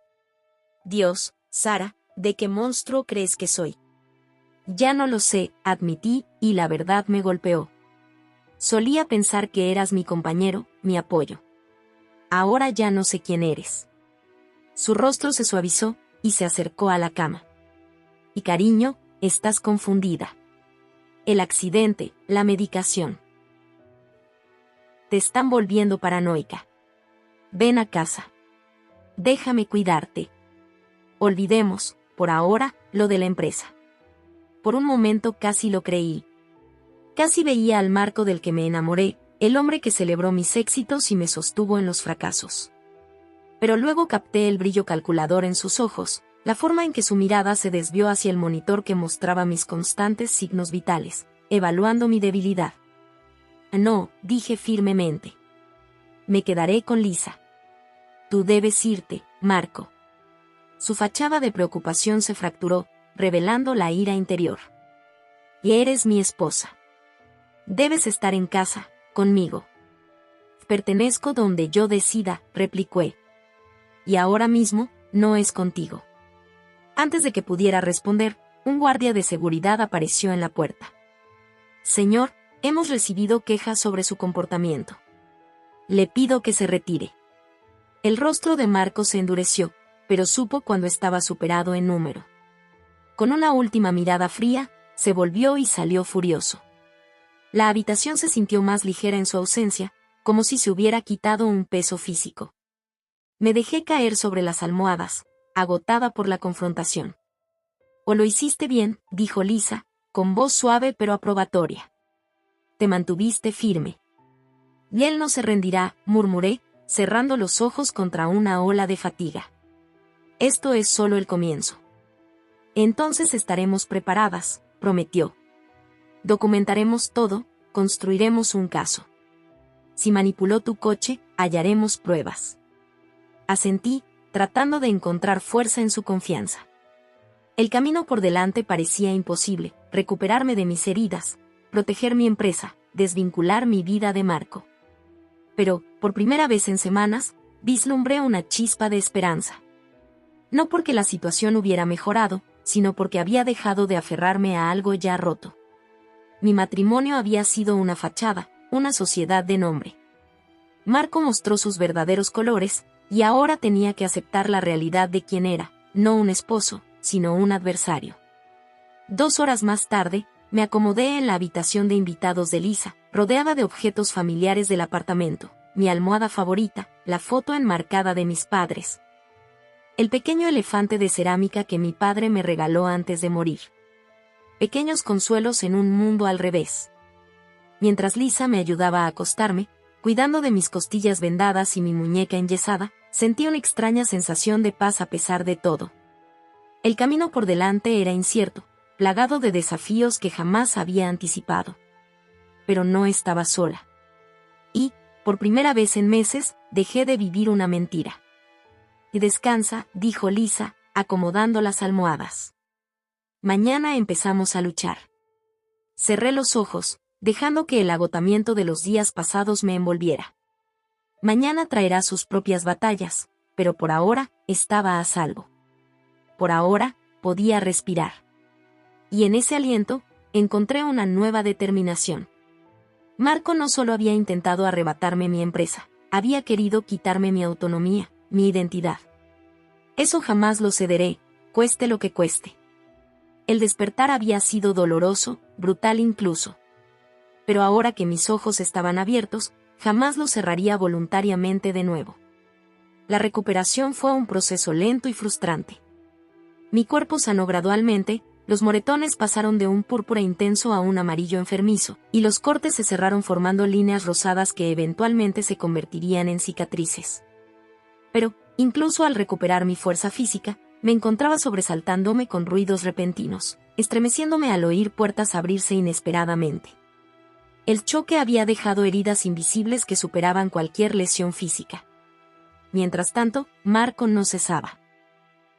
Dios, Sara, ¿de qué monstruo crees que soy? Ya no lo sé, admití, y la verdad me golpeó. Solía pensar que eras mi compañero, mi apoyo. Ahora ya no sé quién eres. Su rostro se suavizó, y se acercó a la cama. Y cariño, estás confundida. El accidente, la medicación. Te están volviendo paranoica. Ven a casa. Déjame cuidarte. Olvidemos, por ahora, lo de la empresa. Por un momento casi lo creí. Casi veía al Marco del que me enamoré, el hombre que celebró mis éxitos y me sostuvo en los fracasos. Pero luego capté el brillo calculador en sus ojos, la forma en que su mirada se desvió hacia el monitor que mostraba mis constantes signos vitales, evaluando mi debilidad. No, dije firmemente. Me quedaré con Lisa. Tú debes irte, Marco. Su fachada de preocupación se fracturó, revelando la ira interior. Y eres mi esposa. Debes estar en casa, conmigo. Pertenezco donde yo decida, repliqué. Y ahora mismo, no es contigo. Antes de que pudiera responder, un guardia de seguridad apareció en la puerta. Señor, hemos recibido quejas sobre su comportamiento. Le pido que se retire. El rostro de Marco se endureció, pero supo cuando estaba superado en número. Con una última mirada fría, se volvió y salió furioso. La habitación se sintió más ligera en su ausencia, como si se hubiera quitado un peso físico. Me dejé caer sobre las almohadas, agotada por la confrontación. «O lo hiciste bien», dijo Lisa, con voz suave pero aprobatoria. «Te mantuviste firme». «Y él no se rendirá», murmuré, cerrando los ojos contra una ola de fatiga. «Esto es solo el comienzo». «Entonces estaremos preparadas», prometió. «Documentaremos todo, construiremos un caso. Si manipuló tu coche, hallaremos pruebas». Asentí, tratando de encontrar fuerza en su confianza. El camino por delante parecía imposible, recuperarme de mis heridas, proteger mi empresa, desvincular mi vida de Marco. Pero, por primera vez en semanas, vislumbré una chispa de esperanza. No porque la situación hubiera mejorado, sino porque había dejado de aferrarme a algo ya roto. Mi matrimonio había sido una fachada, una sociedad de nombre. Marco mostró sus verdaderos colores, y ahora tenía que aceptar la realidad de quién era, no un esposo, sino un adversario. 2 horas más tarde, Me acomodé en la habitación de invitados de Lisa, rodeada de objetos familiares del apartamento, mi almohada favorita, la foto enmarcada de mis padres, el pequeño elefante de cerámica que mi padre me regaló antes de morir. Pequeños consuelos en un mundo al revés. Mientras Lisa me ayudaba a acostarme, cuidando de mis costillas vendadas y mi muñeca enyesada, sentí una extraña sensación de paz a pesar de todo. El camino por delante era incierto, plagado de desafíos que jamás había anticipado. Pero no estaba sola. Y, por primera vez en meses, dejé de vivir una mentira. Y descansa, dijo Lisa, acomodando las almohadas. Mañana empezamos a luchar. Cerré los ojos, dejando que el agotamiento de los días pasados me envolviera. Mañana traerá sus propias batallas, pero por ahora, estaba a salvo. Por ahora, podía respirar. Y en ese aliento, encontré una nueva determinación. Marco no solo había intentado arrebatarme mi empresa, había querido quitarme mi autonomía, mi identidad. Eso jamás lo cederé, cueste lo que cueste. El despertar había sido doloroso, brutal incluso. Pero ahora que mis ojos estaban abiertos, jamás los cerraría voluntariamente de nuevo. La recuperación fue un proceso lento y frustrante. Mi cuerpo sanó gradualmente, los moretones pasaron de un púrpura intenso a un amarillo enfermizo, y los cortes se cerraron formando líneas rosadas que eventualmente se convertirían en cicatrices. Pero, incluso al recuperar mi fuerza física, me encontraba sobresaltándome con ruidos repentinos, estremeciéndome al oír puertas abrirse inesperadamente. El choque había dejado heridas invisibles que superaban cualquier lesión física. Mientras tanto, Marco no cesaba.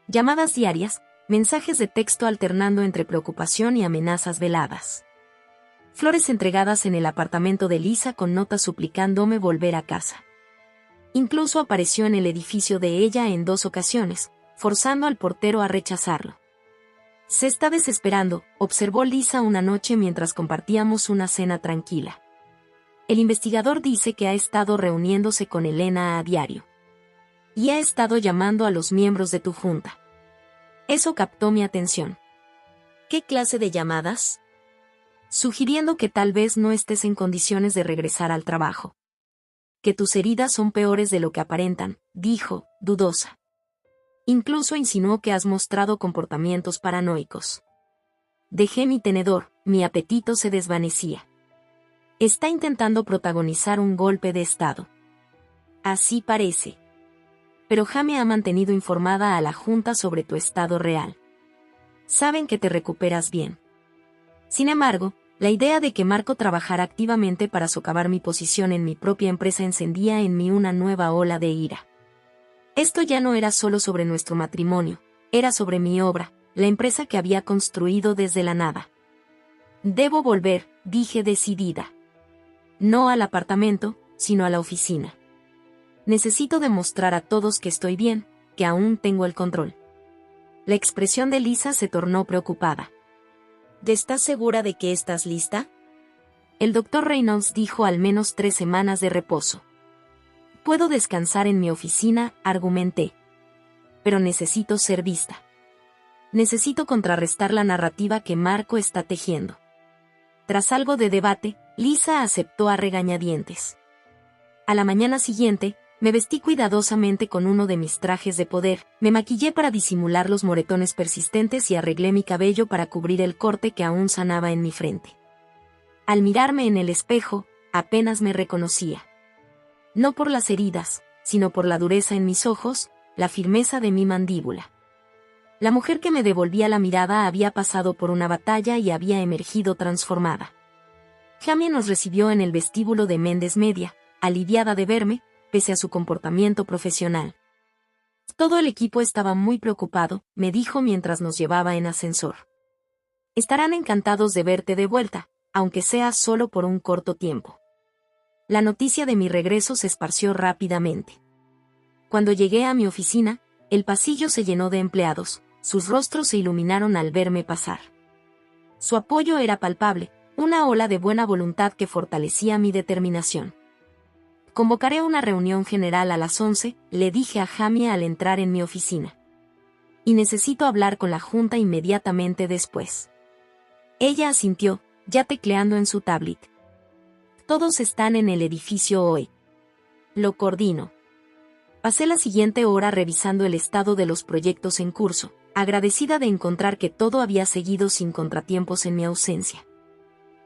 Llamadas diarias, mensajes de texto alternando entre preocupación y amenazas veladas. Flores entregadas en el apartamento de Lisa con notas suplicándome volver a casa. Incluso apareció en el edificio de ella en 2 ocasiones, forzando al portero a rechazarlo. Se está desesperando, observó Lisa una noche mientras compartíamos una cena tranquila. El investigador dice que ha estado reuniéndose con Elena a diario. Y ha estado llamando a los miembros de tu junta. Eso captó mi atención. ¿Qué clase de llamadas? Sugiriendo que tal vez no estés en condiciones de regresar al trabajo. Que tus heridas son peores de lo que aparentan, dijo, dudosa. Incluso insinuó que has mostrado comportamientos paranoicos. Dejé mi tenedor, mi apetito se desvanecía. Está intentando protagonizar un golpe de estado. Así parece. Pero Jamie ha mantenido informada a la Junta sobre tu estado real. Saben que te recuperas bien. Sin embargo, la idea de que Marco trabajara activamente para socavar mi posición en mi propia empresa encendía en mí una nueva ola de ira. Esto ya no era solo sobre nuestro matrimonio, era sobre mi obra, la empresa que había construido desde la nada. Debo volver, dije decidida. No al apartamento, sino a la oficina. Necesito demostrar a todos que estoy bien, que aún tengo el control. La expresión de Lisa se tornó preocupada. ¿Estás segura de que estás lista? El doctor Reynolds dijo al menos 3 semanas de reposo. Puedo descansar en mi oficina, argumenté. Pero necesito ser vista. Necesito contrarrestar la narrativa que Marco está tejiendo. Tras algo de debate, Lisa aceptó a regañadientes. A la mañana siguiente, me vestí cuidadosamente con uno de mis trajes de poder, me maquillé para disimular los moretones persistentes y arreglé mi cabello para cubrir el corte que aún sanaba en mi frente. Al mirarme en el espejo, apenas me reconocía. No por las heridas, sino por la dureza en mis ojos, la firmeza de mi mandíbula. La mujer que me devolvía la mirada había pasado por una batalla y había emergido transformada. Jamie nos recibió en el vestíbulo de Méndez Media, aliviada de verme, pese a su comportamiento profesional. Todo el equipo estaba muy preocupado, me dijo mientras nos llevaba en ascensor. Estarán encantados de verte de vuelta, aunque sea solo por un corto tiempo. La noticia de mi regreso se esparció rápidamente. Cuando llegué a mi oficina, el pasillo se llenó de empleados, sus rostros se iluminaron al verme pasar. Su apoyo era palpable, una ola de buena voluntad que fortalecía mi determinación. Convocaré una reunión general a las 11, le dije a Jamie al entrar en mi oficina. Y necesito hablar con la Junta inmediatamente después. Ella asintió, ya tecleando en su tablet. Todos están en el edificio hoy. Lo coordino. Pasé la siguiente hora revisando el estado de los proyectos en curso, agradecida de encontrar que todo había seguido sin contratiempos en mi ausencia.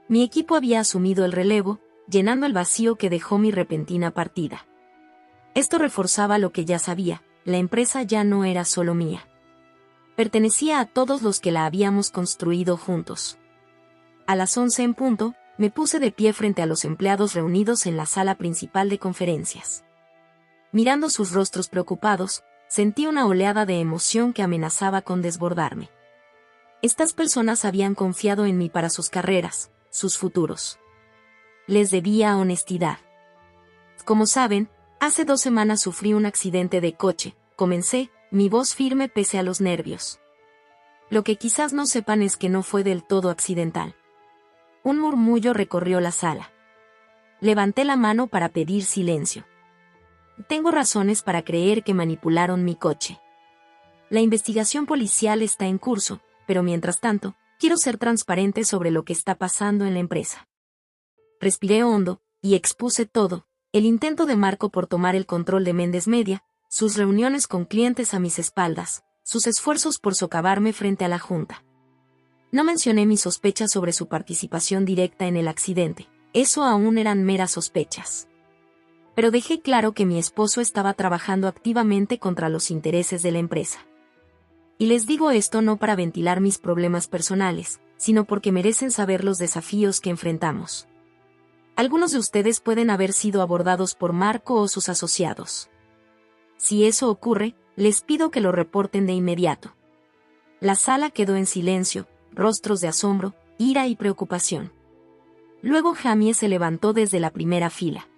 Mi equipo había asumido el relevo, llenando el vacío que dejó mi repentina partida. Esto reforzaba lo que ya sabía, la empresa ya no era solo mía. Pertenecía a todos los que la habíamos construido juntos. A las 11 en punto, me puse de pie frente a los empleados reunidos en la sala principal de conferencias. Mirando sus rostros preocupados, sentí una oleada de emoción que amenazaba con desbordarme. Estas personas habían confiado en mí para sus carreras, sus futuros. Les debía honestidad. Como saben, hace 2 semanas sufrí un accidente de coche, comencé, mi voz firme pese a los nervios. Lo que quizás no sepan es que no fue del todo accidental. Un murmullo recorrió la sala. Levanté la mano para pedir silencio. Tengo razones para creer que manipularon mi coche. La investigación policial está en curso, pero mientras tanto, quiero ser transparente sobre lo que está pasando en la empresa. Respiré hondo, y expuse todo, el intento de Marco por tomar el control de Méndez Media, sus reuniones con clientes a mis espaldas, sus esfuerzos por socavarme frente a la junta. No mencioné mis sospechas sobre su participación directa en el accidente, eso aún eran meras sospechas. Pero dejé claro que mi esposo estaba trabajando activamente contra los intereses de la empresa. Y les digo esto no para ventilar mis problemas personales, sino porque merecen saber los desafíos que enfrentamos. Algunos de ustedes pueden haber sido abordados por Marco o sus asociados. Si eso ocurre, les pido que lo reporten de inmediato. La sala quedó en silencio, rostros de asombro, ira y preocupación. Luego Jamie se levantó desde la primera fila.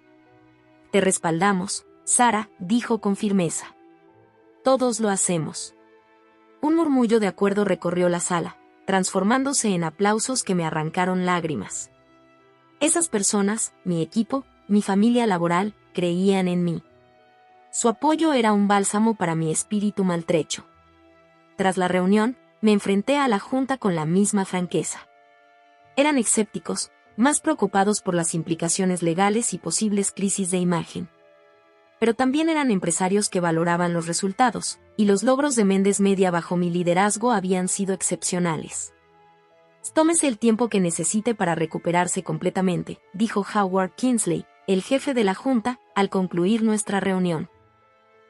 Te respaldamos, Sara, dijo con firmeza. Todos lo hacemos. Un murmullo de acuerdo recorrió la sala, transformándose en aplausos que me arrancaron lágrimas. Esas personas, mi equipo, mi familia laboral, creían en mí. Su apoyo era un bálsamo para mi espíritu maltrecho. Tras la reunión, me enfrenté a la junta con la misma franqueza. Eran escépticos, más preocupados por las implicaciones legales y posibles crisis de imagen. Pero también eran empresarios que valoraban los resultados, y los logros de Méndez Media bajo mi liderazgo habían sido excepcionales. Tómese el tiempo que necesite para recuperarse completamente, dijo Howard Kingsley, el jefe de la junta, al concluir nuestra reunión.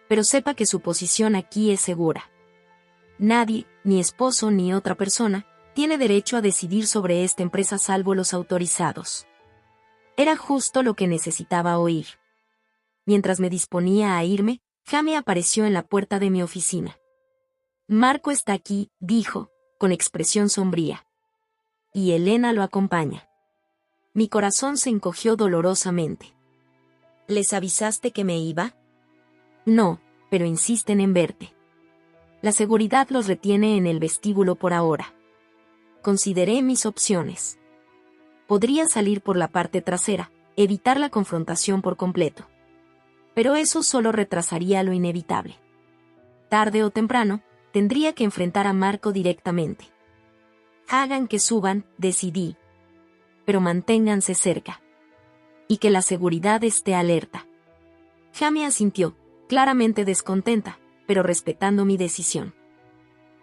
Pero sepa que su posición aquí es segura. Nadie, ni esposo ni otra persona, tiene derecho a decidir sobre esta empresa salvo los autorizados. Era justo lo que necesitaba oír. Mientras me disponía a irme, Jamie apareció en la puerta de mi oficina. Marco está aquí, dijo, con expresión sombría. Y Elena lo acompaña. Mi corazón se encogió dolorosamente. ¿Les avisaste que me iba? No, pero insisten en verte. La seguridad los retiene en el vestíbulo por ahora. Consideré mis opciones. Podría salir por la parte trasera, evitar la confrontación por completo. Pero eso solo retrasaría lo inevitable. Tarde o temprano, tendría que enfrentar a Marco directamente. Hagan que suban, decidí. Pero manténganse cerca. Y que la seguridad esté alerta. Jamie asintió, claramente descontenta, pero respetando mi decisión.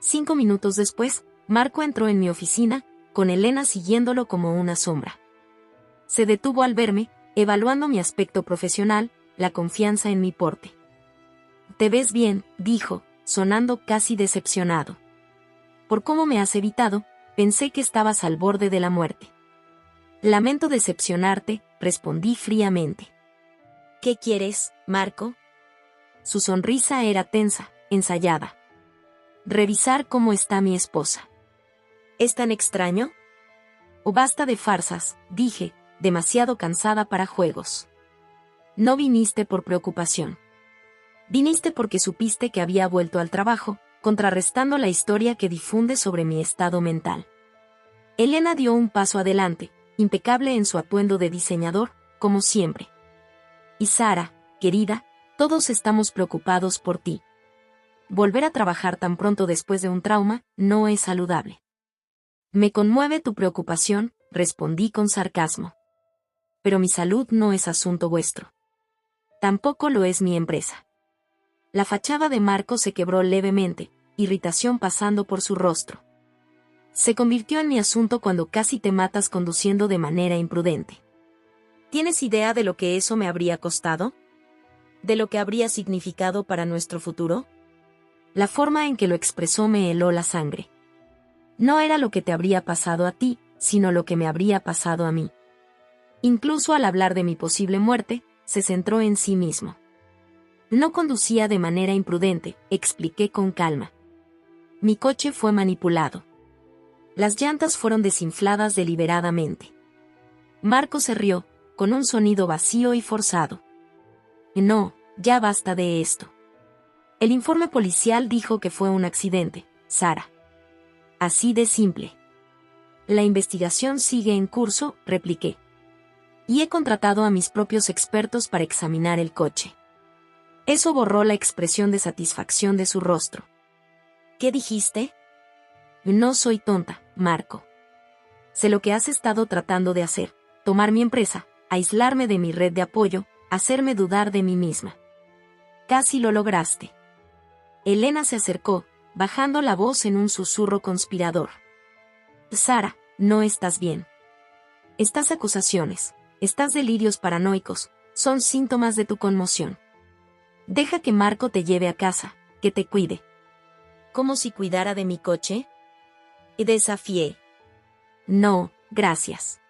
5 minutos después, Marco entró en mi oficina, con Elena siguiéndolo como una sombra. Se detuvo al verme, evaluando mi aspecto profesional, la confianza en mi porte. «Te ves bien», dijo, sonando casi decepcionado. «Por cómo me has evitado, pensé que estabas al borde de la muerte». «Lamento decepcionarte», respondí fríamente. «¿Qué quieres, Marco?» Su sonrisa era tensa, ensayada. «Revisar cómo está mi esposa». ¿Es tan extraño? «O basta de farsas», dije, demasiado cansada para juegos. «No viniste por preocupación. Viniste porque supiste que había vuelto al trabajo, contrarrestando la historia que difunde sobre mi estado mental». Elena dio un paso adelante, impecable en su atuendo de diseñador, como siempre. «Y Sara, querida, todos estamos preocupados por ti. Volver a trabajar tan pronto después de un trauma no es saludable». Me conmueve tu preocupación, respondí con sarcasmo. Pero mi salud no es asunto vuestro. Tampoco lo es mi empresa. La fachada de Marco se quebró levemente, irritación pasando por su rostro. Se convirtió en mi asunto cuando casi te matas conduciendo de manera imprudente. ¿Tienes idea de lo que eso me habría costado? ¿De lo que habría significado para nuestro futuro? La forma en que lo expresó me heló la sangre. No era lo que te habría pasado a ti, sino lo que me habría pasado a mí. Incluso al hablar de mi posible muerte, se centró en sí mismo. No conducía de manera imprudente, expliqué con calma. Mi coche fue manipulado. Las llantas fueron desinfladas deliberadamente. Marco se rió, con un sonido vacío y forzado. No, ya basta de esto. El informe policial dijo que fue un accidente, Sara. Así de simple. La investigación sigue en curso, repliqué. Y he contratado a mis propios expertos para examinar el coche. Eso borró la expresión de satisfacción de su rostro. ¿Qué dijiste? No soy tonta, Marco. Sé lo que has estado tratando de hacer, tomar mi empresa, aislarme de mi red de apoyo, hacerme dudar de mí misma. Casi lo lograste. Elena se acercó, bajando la voz en un susurro conspirador. Sara, no estás bien. Estas acusaciones, estos delirios paranoicos, son síntomas de tu conmoción. Deja que Marco te lleve a casa, que te cuide. ¿Como si cuidara de mi coche? Y desafié. No, gracias.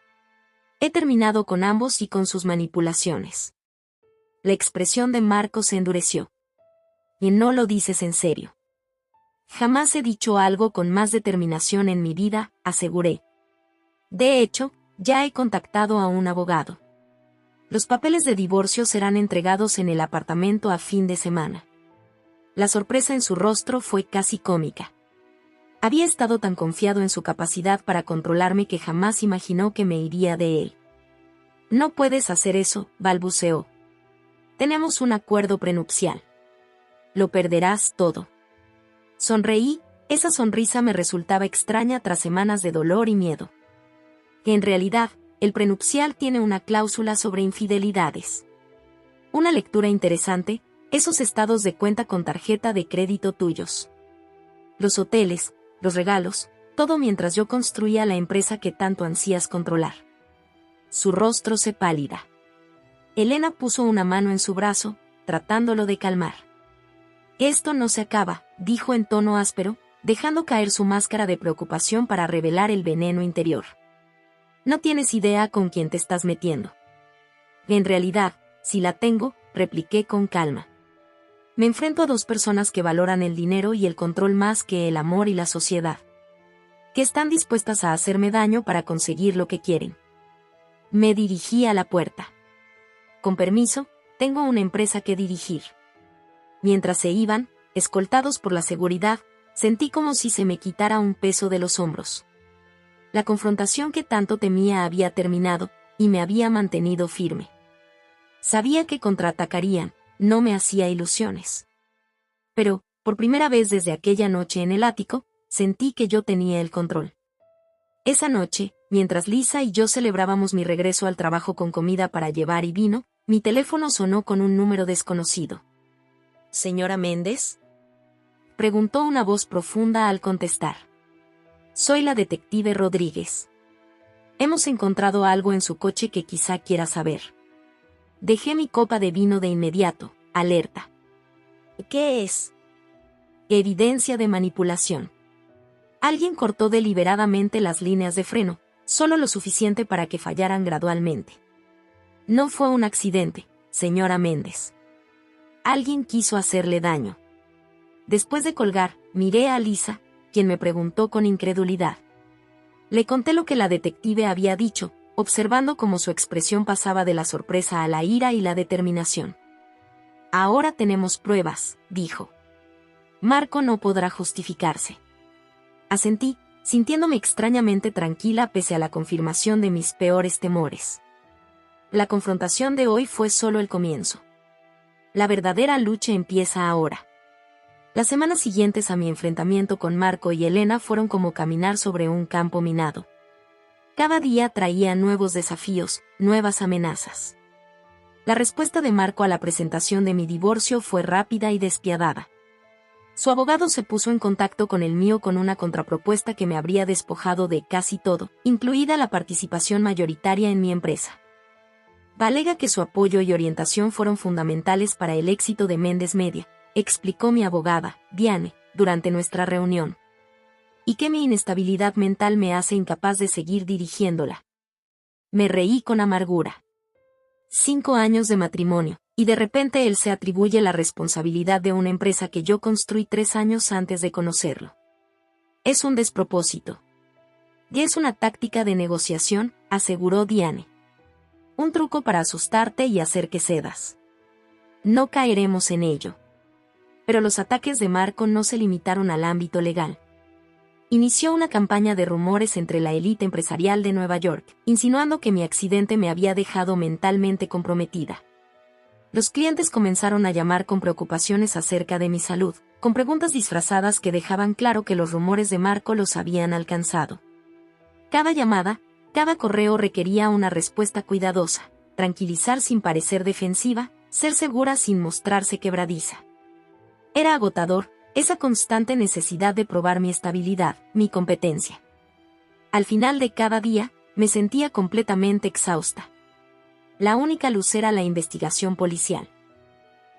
He terminado con ambos y con sus manipulaciones. La expresión de Marco se endureció. Y no lo dices en serio. Jamás he dicho algo con más determinación en mi vida, aseguré. De hecho, ya he contactado a un abogado. Los papeles de divorcio serán entregados en el apartamento a fin de semana. La sorpresa en su rostro fue casi cómica. Había estado tan confiado en su capacidad para controlarme que jamás imaginó que me iría de él. No puedes hacer eso, balbuceó. Tenemos un acuerdo prenupcial. Lo perderás todo. Sonreí, esa sonrisa me resultaba extraña tras semanas de dolor y miedo. En realidad, el prenupcial tiene una cláusula sobre infidelidades. Una lectura interesante, esos estados de cuenta con tarjeta de crédito tuyos. Los hoteles, los regalos, todo mientras yo construía la empresa que tanto ansías controlar. Su rostro se pálida. Elena puso una mano en su brazo, tratándolo de calmar. Esto no se acaba, dijo en tono áspero, dejando caer su máscara de preocupación para revelar el veneno interior. No tienes idea con quién te estás metiendo. En realidad, si la tengo, repliqué con calma. Me enfrento a dos personas que valoran el dinero y el control más que el amor y la sociedad. Que están dispuestas a hacerme daño para conseguir lo que quieren. Me dirigí a la puerta. Con permiso, tengo una empresa que dirigir. Mientras se iban, escoltados por la seguridad, sentí como si se me quitara un peso de los hombros. La confrontación que tanto temía había terminado, y me había mantenido firme. Sabía que contraatacarían, no me hacía ilusiones. Pero, por primera vez desde aquella noche en el ático, sentí que yo tenía el control. Esa noche, mientras Lisa y yo celebrábamos mi regreso al trabajo con comida para llevar y vino, mi teléfono sonó con un número desconocido. ¿Señora Méndez? Preguntó una voz profunda al contestar. Soy la detective Rodríguez. Hemos encontrado algo en su coche que quizá quiera saber. Dejé mi copa de vino de inmediato, alerta. ¿Qué es? Evidencia de manipulación. Alguien cortó deliberadamente las líneas de freno, solo lo suficiente para que fallaran gradualmente. No fue un accidente, señora Méndez. Alguien quiso hacerle daño. Después de colgar, miré a Lisa, quien me preguntó con incredulidad. Le conté lo que la detective había dicho, observando cómo su expresión pasaba de la sorpresa a la ira y la determinación. Ahora tenemos pruebas, dijo. Marco no podrá justificarse. Asentí, sintiéndome extrañamente tranquila pese a la confirmación de mis peores temores. La confrontación de hoy fue solo el comienzo. La verdadera lucha empieza ahora. Las semanas siguientes a mi enfrentamiento con Marco y Elena fueron como caminar sobre un campo minado. Cada día traía nuevos desafíos, nuevas amenazas. La respuesta de Marco a la presentación de mi divorcio fue rápida y despiadada. Su abogado se puso en contacto con el mío con una contrapropuesta que me habría despojado de casi todo, incluida la participación mayoritaria en mi empresa. Alega que su apoyo y orientación fueron fundamentales para el éxito de Méndez Media, explicó mi abogada, Diane, durante nuestra reunión. Y que mi inestabilidad mental me hace incapaz de seguir dirigiéndola. Me reí con amargura. 5 años de matrimonio, y de repente él se atribuye la responsabilidad de una empresa que yo construí 3 años antes de conocerlo. Es un despropósito. Y es una táctica de negociación, aseguró Diane. Un truco para asustarte y hacer que cedas. No caeremos en ello. Pero los ataques de Marco no se limitaron al ámbito legal. Inició una campaña de rumores entre la élite empresarial de Nueva York, insinuando que mi accidente me había dejado mentalmente comprometida. Los clientes comenzaron a llamar con preocupaciones acerca de mi salud, con preguntas disfrazadas que dejaban claro que los rumores de Marco los habían alcanzado. Cada llamada, cada correo requería una respuesta cuidadosa, tranquilizar sin parecer defensiva, ser segura sin mostrarse quebradiza. Era agotador, esa constante necesidad de probar mi estabilidad, mi competencia. Al final de cada día, me sentía completamente exhausta. La única luz era la investigación policial.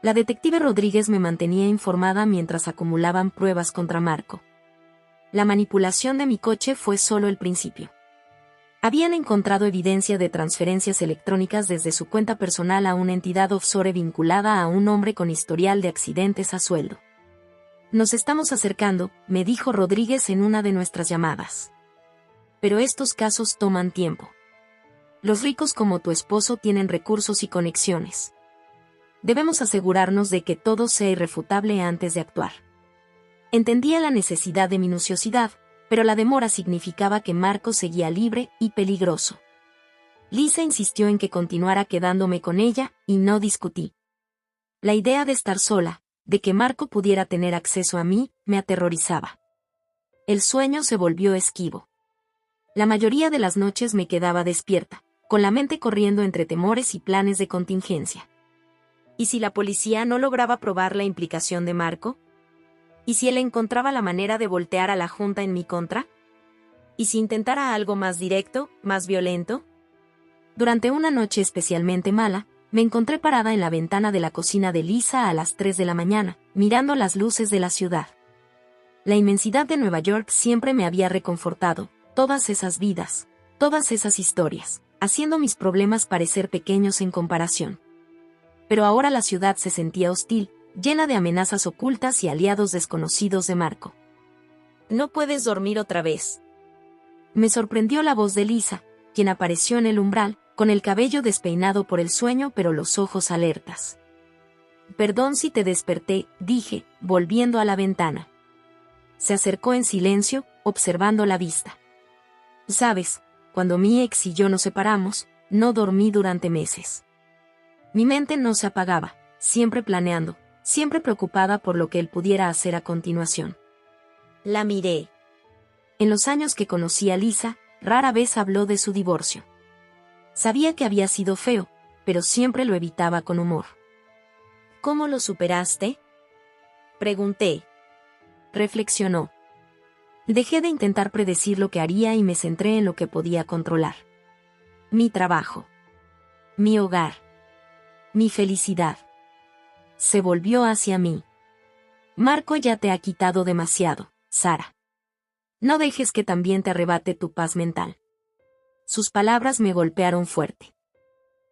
La detective Rodríguez me mantenía informada mientras acumulaban pruebas contra Marco. La manipulación de mi coche fue solo el principio. Habían encontrado evidencia de transferencias electrónicas desde su cuenta personal a una entidad offshore vinculada a un hombre con historial de accidentes a sueldo. Nos estamos acercando, me dijo Rodríguez en una de nuestras llamadas. Pero estos casos toman tiempo. Los ricos como tu esposo tienen recursos y conexiones. Debemos asegurarnos de que todo sea irrefutable antes de actuar. Entendía la necesidad de minuciosidad, pero la demora significaba que Marco seguía libre y peligroso. Lisa insistió en que continuara quedándome con ella, y no discutí. La idea de estar sola, de que Marco pudiera tener acceso a mí, me aterrorizaba. El sueño se volvió esquivo. La mayoría de las noches me quedaba despierta, con la mente corriendo entre temores y planes de contingencia. ¿Y si la policía no lograba probar la implicación de Marco? ¿Y si él encontraba la manera de voltear a la Junta en mi contra? ¿Y si intentara algo más directo, más violento? Durante una noche especialmente mala, me encontré parada en la ventana de la cocina de Lisa a las 3 de la mañana, mirando las luces de la ciudad. La inmensidad de Nueva York siempre me había reconfortado, todas esas vidas, todas esas historias, haciendo mis problemas parecer pequeños en comparación. Pero ahora la ciudad se sentía hostil, llena de amenazas ocultas y aliados desconocidos de Marco. ¿No puedes dormir otra vez? Me sorprendió la voz de Lisa, quien apareció en el umbral, con el cabello despeinado por el sueño pero los ojos alertas. Perdón si te desperté, dije, volviendo a la ventana. Se acercó en silencio, observando la vista. Sabes, cuando mi ex y yo nos separamos, no dormí durante meses. Mi mente no se apagaba, siempre planeando, siempre preocupada por lo que él pudiera hacer a continuación. La miré. En los años que conocí a Lisa, rara vez habló de su divorcio. Sabía que había sido feo, pero siempre lo evitaba con humor. ¿Cómo lo superaste? Pregunté. Reflexionó. Dejé de intentar predecir lo que haría y me centré en lo que podía controlar. Mi trabajo. Mi hogar. Mi felicidad. Se volvió hacia mí. Marco ya te ha quitado demasiado, Sara. No dejes que también te arrebate tu paz mental. Sus palabras me golpearon fuerte.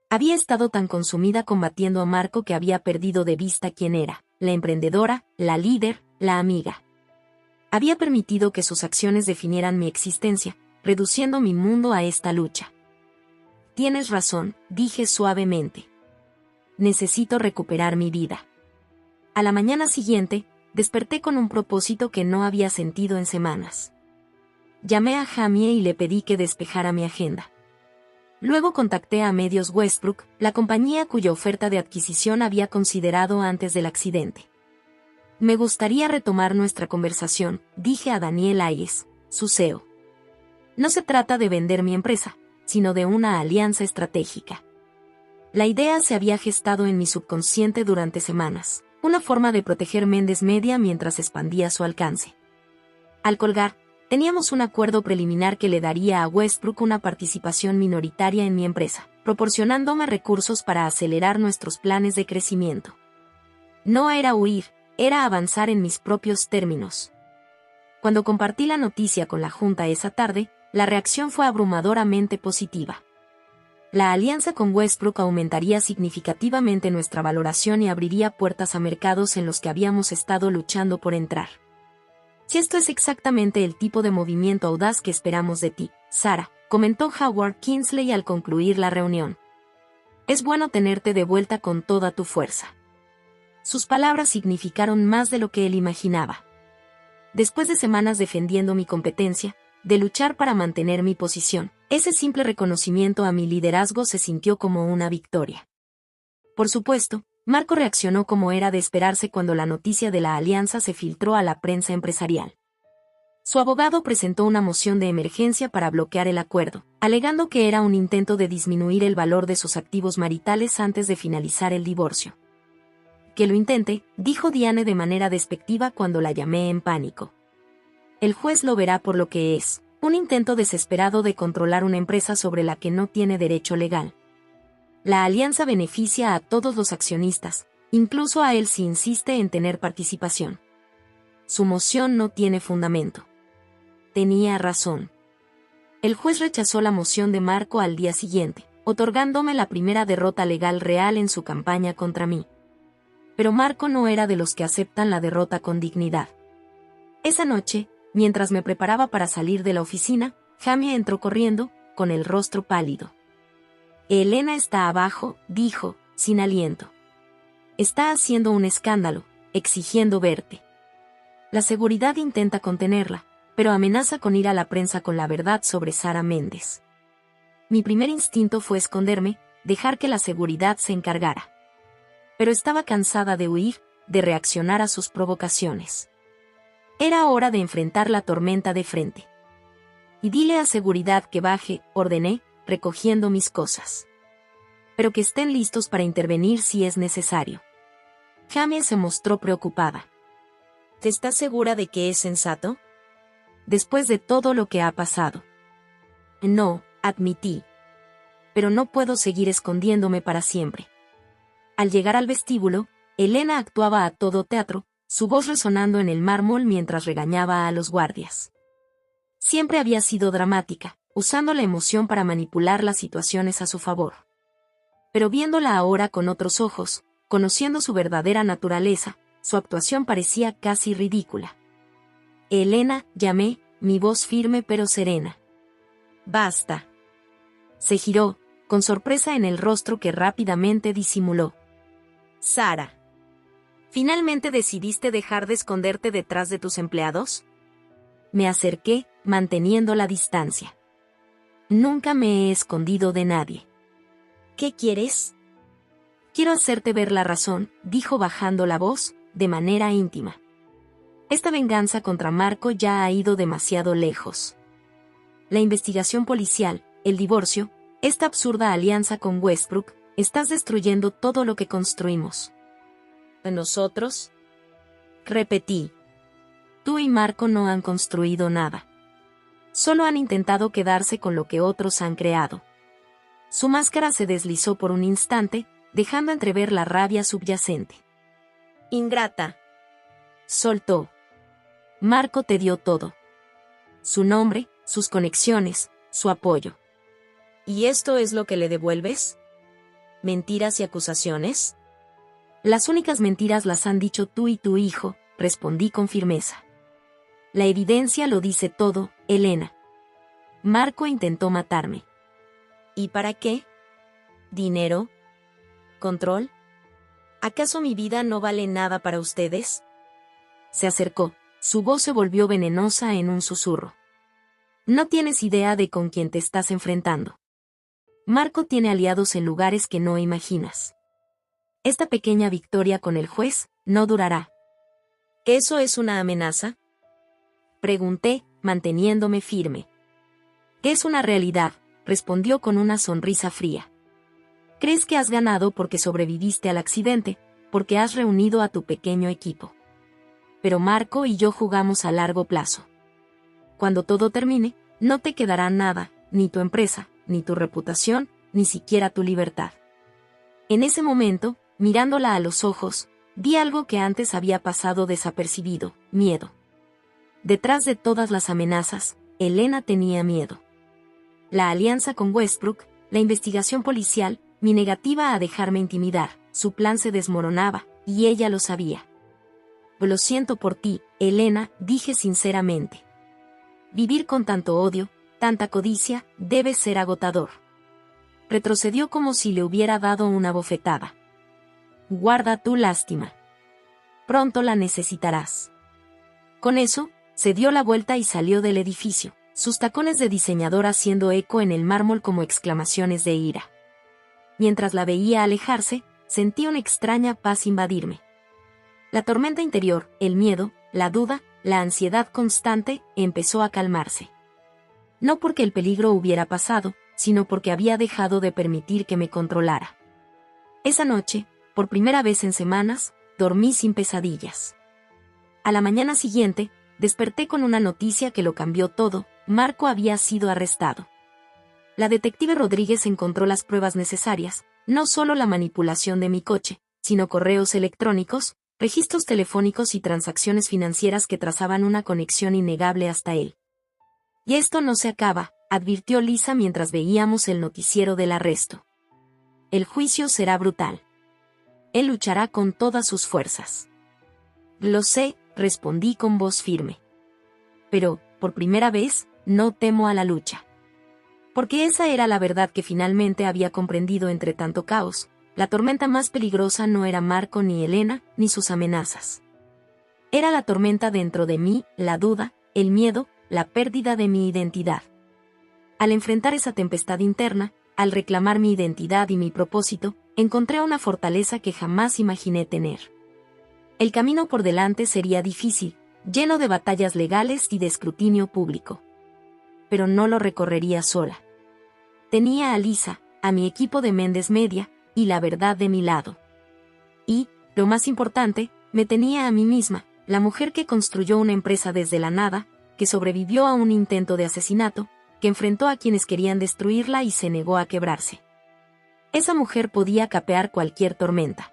Había estado tan consumida combatiendo a Marco que había perdido de vista quién era, la emprendedora, la líder, la amiga. Había permitido que sus acciones definieran mi existencia, reduciendo mi mundo a esta lucha. Tienes razón, dije suavemente. Necesito recuperar mi vida. A la mañana siguiente, desperté con un propósito que no había sentido en semanas. Llamé a Jamie y le pedí que despejara mi agenda. Luego contacté a Medios Westbrook, la compañía cuya oferta de adquisición había considerado antes del accidente. Me gustaría retomar nuestra conversación, dije a Daniel Hayes, su CEO. No se trata de vender mi empresa, sino de una alianza estratégica. La idea se había gestado en mi subconsciente durante semanas, una forma de proteger Mendes Media mientras expandía su alcance. Al colgar, teníamos un acuerdo preliminar que le daría a Westbrook una participación minoritaria en mi empresa, proporcionándome recursos para acelerar nuestros planes de crecimiento. No era huir, era avanzar en mis propios términos. Cuando compartí la noticia con la Junta esa tarde, la reacción fue abrumadoramente positiva. La alianza con Westbrook aumentaría significativamente nuestra valoración y abriría puertas a mercados en los que habíamos estado luchando por entrar. Si esto es exactamente el tipo de movimiento audaz que esperamos de ti, Sarah, comentó Howard Kingsley al concluir la reunión. Es bueno tenerte de vuelta con toda tu fuerza. Sus palabras significaron más de lo que él imaginaba. Después de semanas defendiendo mi competencia, de luchar para mantener mi posición, ese simple reconocimiento a mi liderazgo se sintió como una victoria. Por supuesto, Marco reaccionó como era de esperarse cuando la noticia de la alianza se filtró a la prensa empresarial. Su abogado presentó una moción de emergencia para bloquear el acuerdo, alegando que era un intento de disminuir el valor de sus activos maritales antes de finalizar el divorcio. Que lo intente, dijo Diane de manera despectiva cuando la llamé en pánico. El juez lo verá por lo que es, un intento desesperado de controlar una empresa sobre la que no tiene derecho legal. La alianza beneficia a todos los accionistas, incluso a él si insiste en tener participación. Su moción no tiene fundamento. Tenía razón. El juez rechazó la moción de Marco al día siguiente, otorgándome la primera derrota legal real en su campaña contra mí. Pero Marco no era de los que aceptan la derrota con dignidad. Esa noche, mientras me preparaba para salir de la oficina, Jamie entró corriendo, con el rostro pálido. Elena está abajo, dijo, sin aliento. Está haciendo un escándalo, exigiendo verte. La seguridad intenta contenerla, pero amenaza con ir a la prensa con la verdad sobre Sara Méndez. Mi primer instinto fue esconderme, dejar que la seguridad se encargara. Pero estaba cansada de huir, de reaccionar a sus provocaciones. Era hora de enfrentar la tormenta de frente. Y dile a seguridad que baje, ordené, recogiendo mis cosas. Pero que estén listos para intervenir si es necesario. Jamie se mostró preocupada. ¿Te estás segura de que es sensato? Después de todo lo que ha pasado. No, admití. Pero no puedo seguir escondiéndome para siempre. Al llegar al vestíbulo, Elena actuaba a todo teatro, su voz resonando en el mármol mientras regañaba a los guardias. Siempre había sido dramática, usando la emoción para manipular las situaciones a su favor. Pero viéndola ahora con otros ojos, conociendo su verdadera naturaleza, su actuación parecía casi ridícula. Elena, llamé, mi voz firme pero serena. Basta. Se giró, con sorpresa en el rostro que rápidamente disimuló. Sara. ¿Finalmente decidiste dejar de esconderte detrás de tus empleados? Me acerqué, manteniendo la distancia. Nunca me he escondido de nadie. ¿Qué quieres? Quiero hacerte ver la razón, dijo bajando la voz, de manera íntima. Esta venganza contra Marco ya ha ido demasiado lejos. La investigación policial, el divorcio, esta absurda alianza con Westbrook, estás destruyendo todo lo que construimos. ¿Nosotros? Repetí. Tú y Marco no han construido nada. Solo han intentado quedarse con lo que otros han creado. Su máscara se deslizó por un instante, dejando entrever la rabia subyacente. Ingrata. Soltó. Marco te dio todo. Su nombre, sus conexiones, su apoyo. ¿Y esto es lo que le devuelves? ¿Mentiras y acusaciones? Las únicas mentiras las han dicho tú y tu hijo, respondí con firmeza. La evidencia lo dice todo, Elena. Marco intentó matarme. ¿Y para qué? ¿Dinero? ¿Control? ¿Acaso mi vida no vale nada para ustedes? Se acercó, su voz se volvió venenosa en un susurro. No tienes idea de con quién te estás enfrentando. Marco tiene aliados en lugares que no imaginas. Esta pequeña victoria con el juez no durará. ¿Eso es una amenaza? Pregunté, manteniéndome firme. Es una realidad, respondió con una sonrisa fría. Crees que has ganado porque sobreviviste al accidente, porque has reunido a tu pequeño equipo. Pero Marco y yo jugamos a largo plazo. Cuando todo termine, no te quedará nada, ni tu empresa, ni tu reputación, ni siquiera tu libertad. En ese momento, mirándola a los ojos, vi algo que antes había pasado desapercibido: miedo. Detrás de todas las amenazas, Elena tenía miedo. La alianza con Westbrook, la investigación policial, mi negativa a dejarme intimidar, su plan se desmoronaba, y ella lo sabía. Lo siento por ti, Elena, dije sinceramente. Vivir con tanto odio, tanta codicia, debe ser agotador. Retrocedió como si le hubiera dado una bofetada. Guarda tu lástima. Pronto la necesitarás. Con eso, se dio la vuelta y salió del edificio, sus tacones de diseñador haciendo eco en el mármol como exclamaciones de ira. Mientras la veía alejarse, sentí una extraña paz invadirme. La tormenta interior, el miedo, la duda, la ansiedad constante, empezó a calmarse. No porque el peligro hubiera pasado, sino porque había dejado de permitir que me controlara. Esa noche, por primera vez en semanas, dormí sin pesadillas. A la mañana siguiente, desperté con una noticia que lo cambió todo: Marco había sido arrestado. La detective Rodríguez encontró las pruebas necesarias, no solo la manipulación de mi coche, sino correos electrónicos, registros telefónicos y transacciones financieras que trazaban una conexión innegable hasta él. Y esto no se acaba, advirtió Lisa mientras veíamos el noticiero del arresto. El juicio será brutal. Él luchará con todas sus fuerzas. Lo sé, respondí con voz firme. Pero, por primera vez, no temo a la lucha. Porque esa era la verdad que finalmente había comprendido entre tanto caos. La tormenta más peligrosa no era Marco ni Elena, ni sus amenazas. Era la tormenta dentro de mí, la duda, el miedo, la pérdida de mi identidad. Al enfrentar esa tempestad interna, al reclamar mi identidad y mi propósito, encontré una fortaleza que jamás imaginé tener. El camino por delante sería difícil, lleno de batallas legales y de escrutinio público. Pero no lo recorrería sola. Tenía a Lisa, a mi equipo de Méndez Media, y la verdad de mi lado. Y, lo más importante, me tenía a mí misma, la mujer que construyó una empresa desde la nada, que sobrevivió a un intento de asesinato, que enfrentó a quienes querían destruirla y se negó a quebrarse. Esa mujer podía capear cualquier tormenta.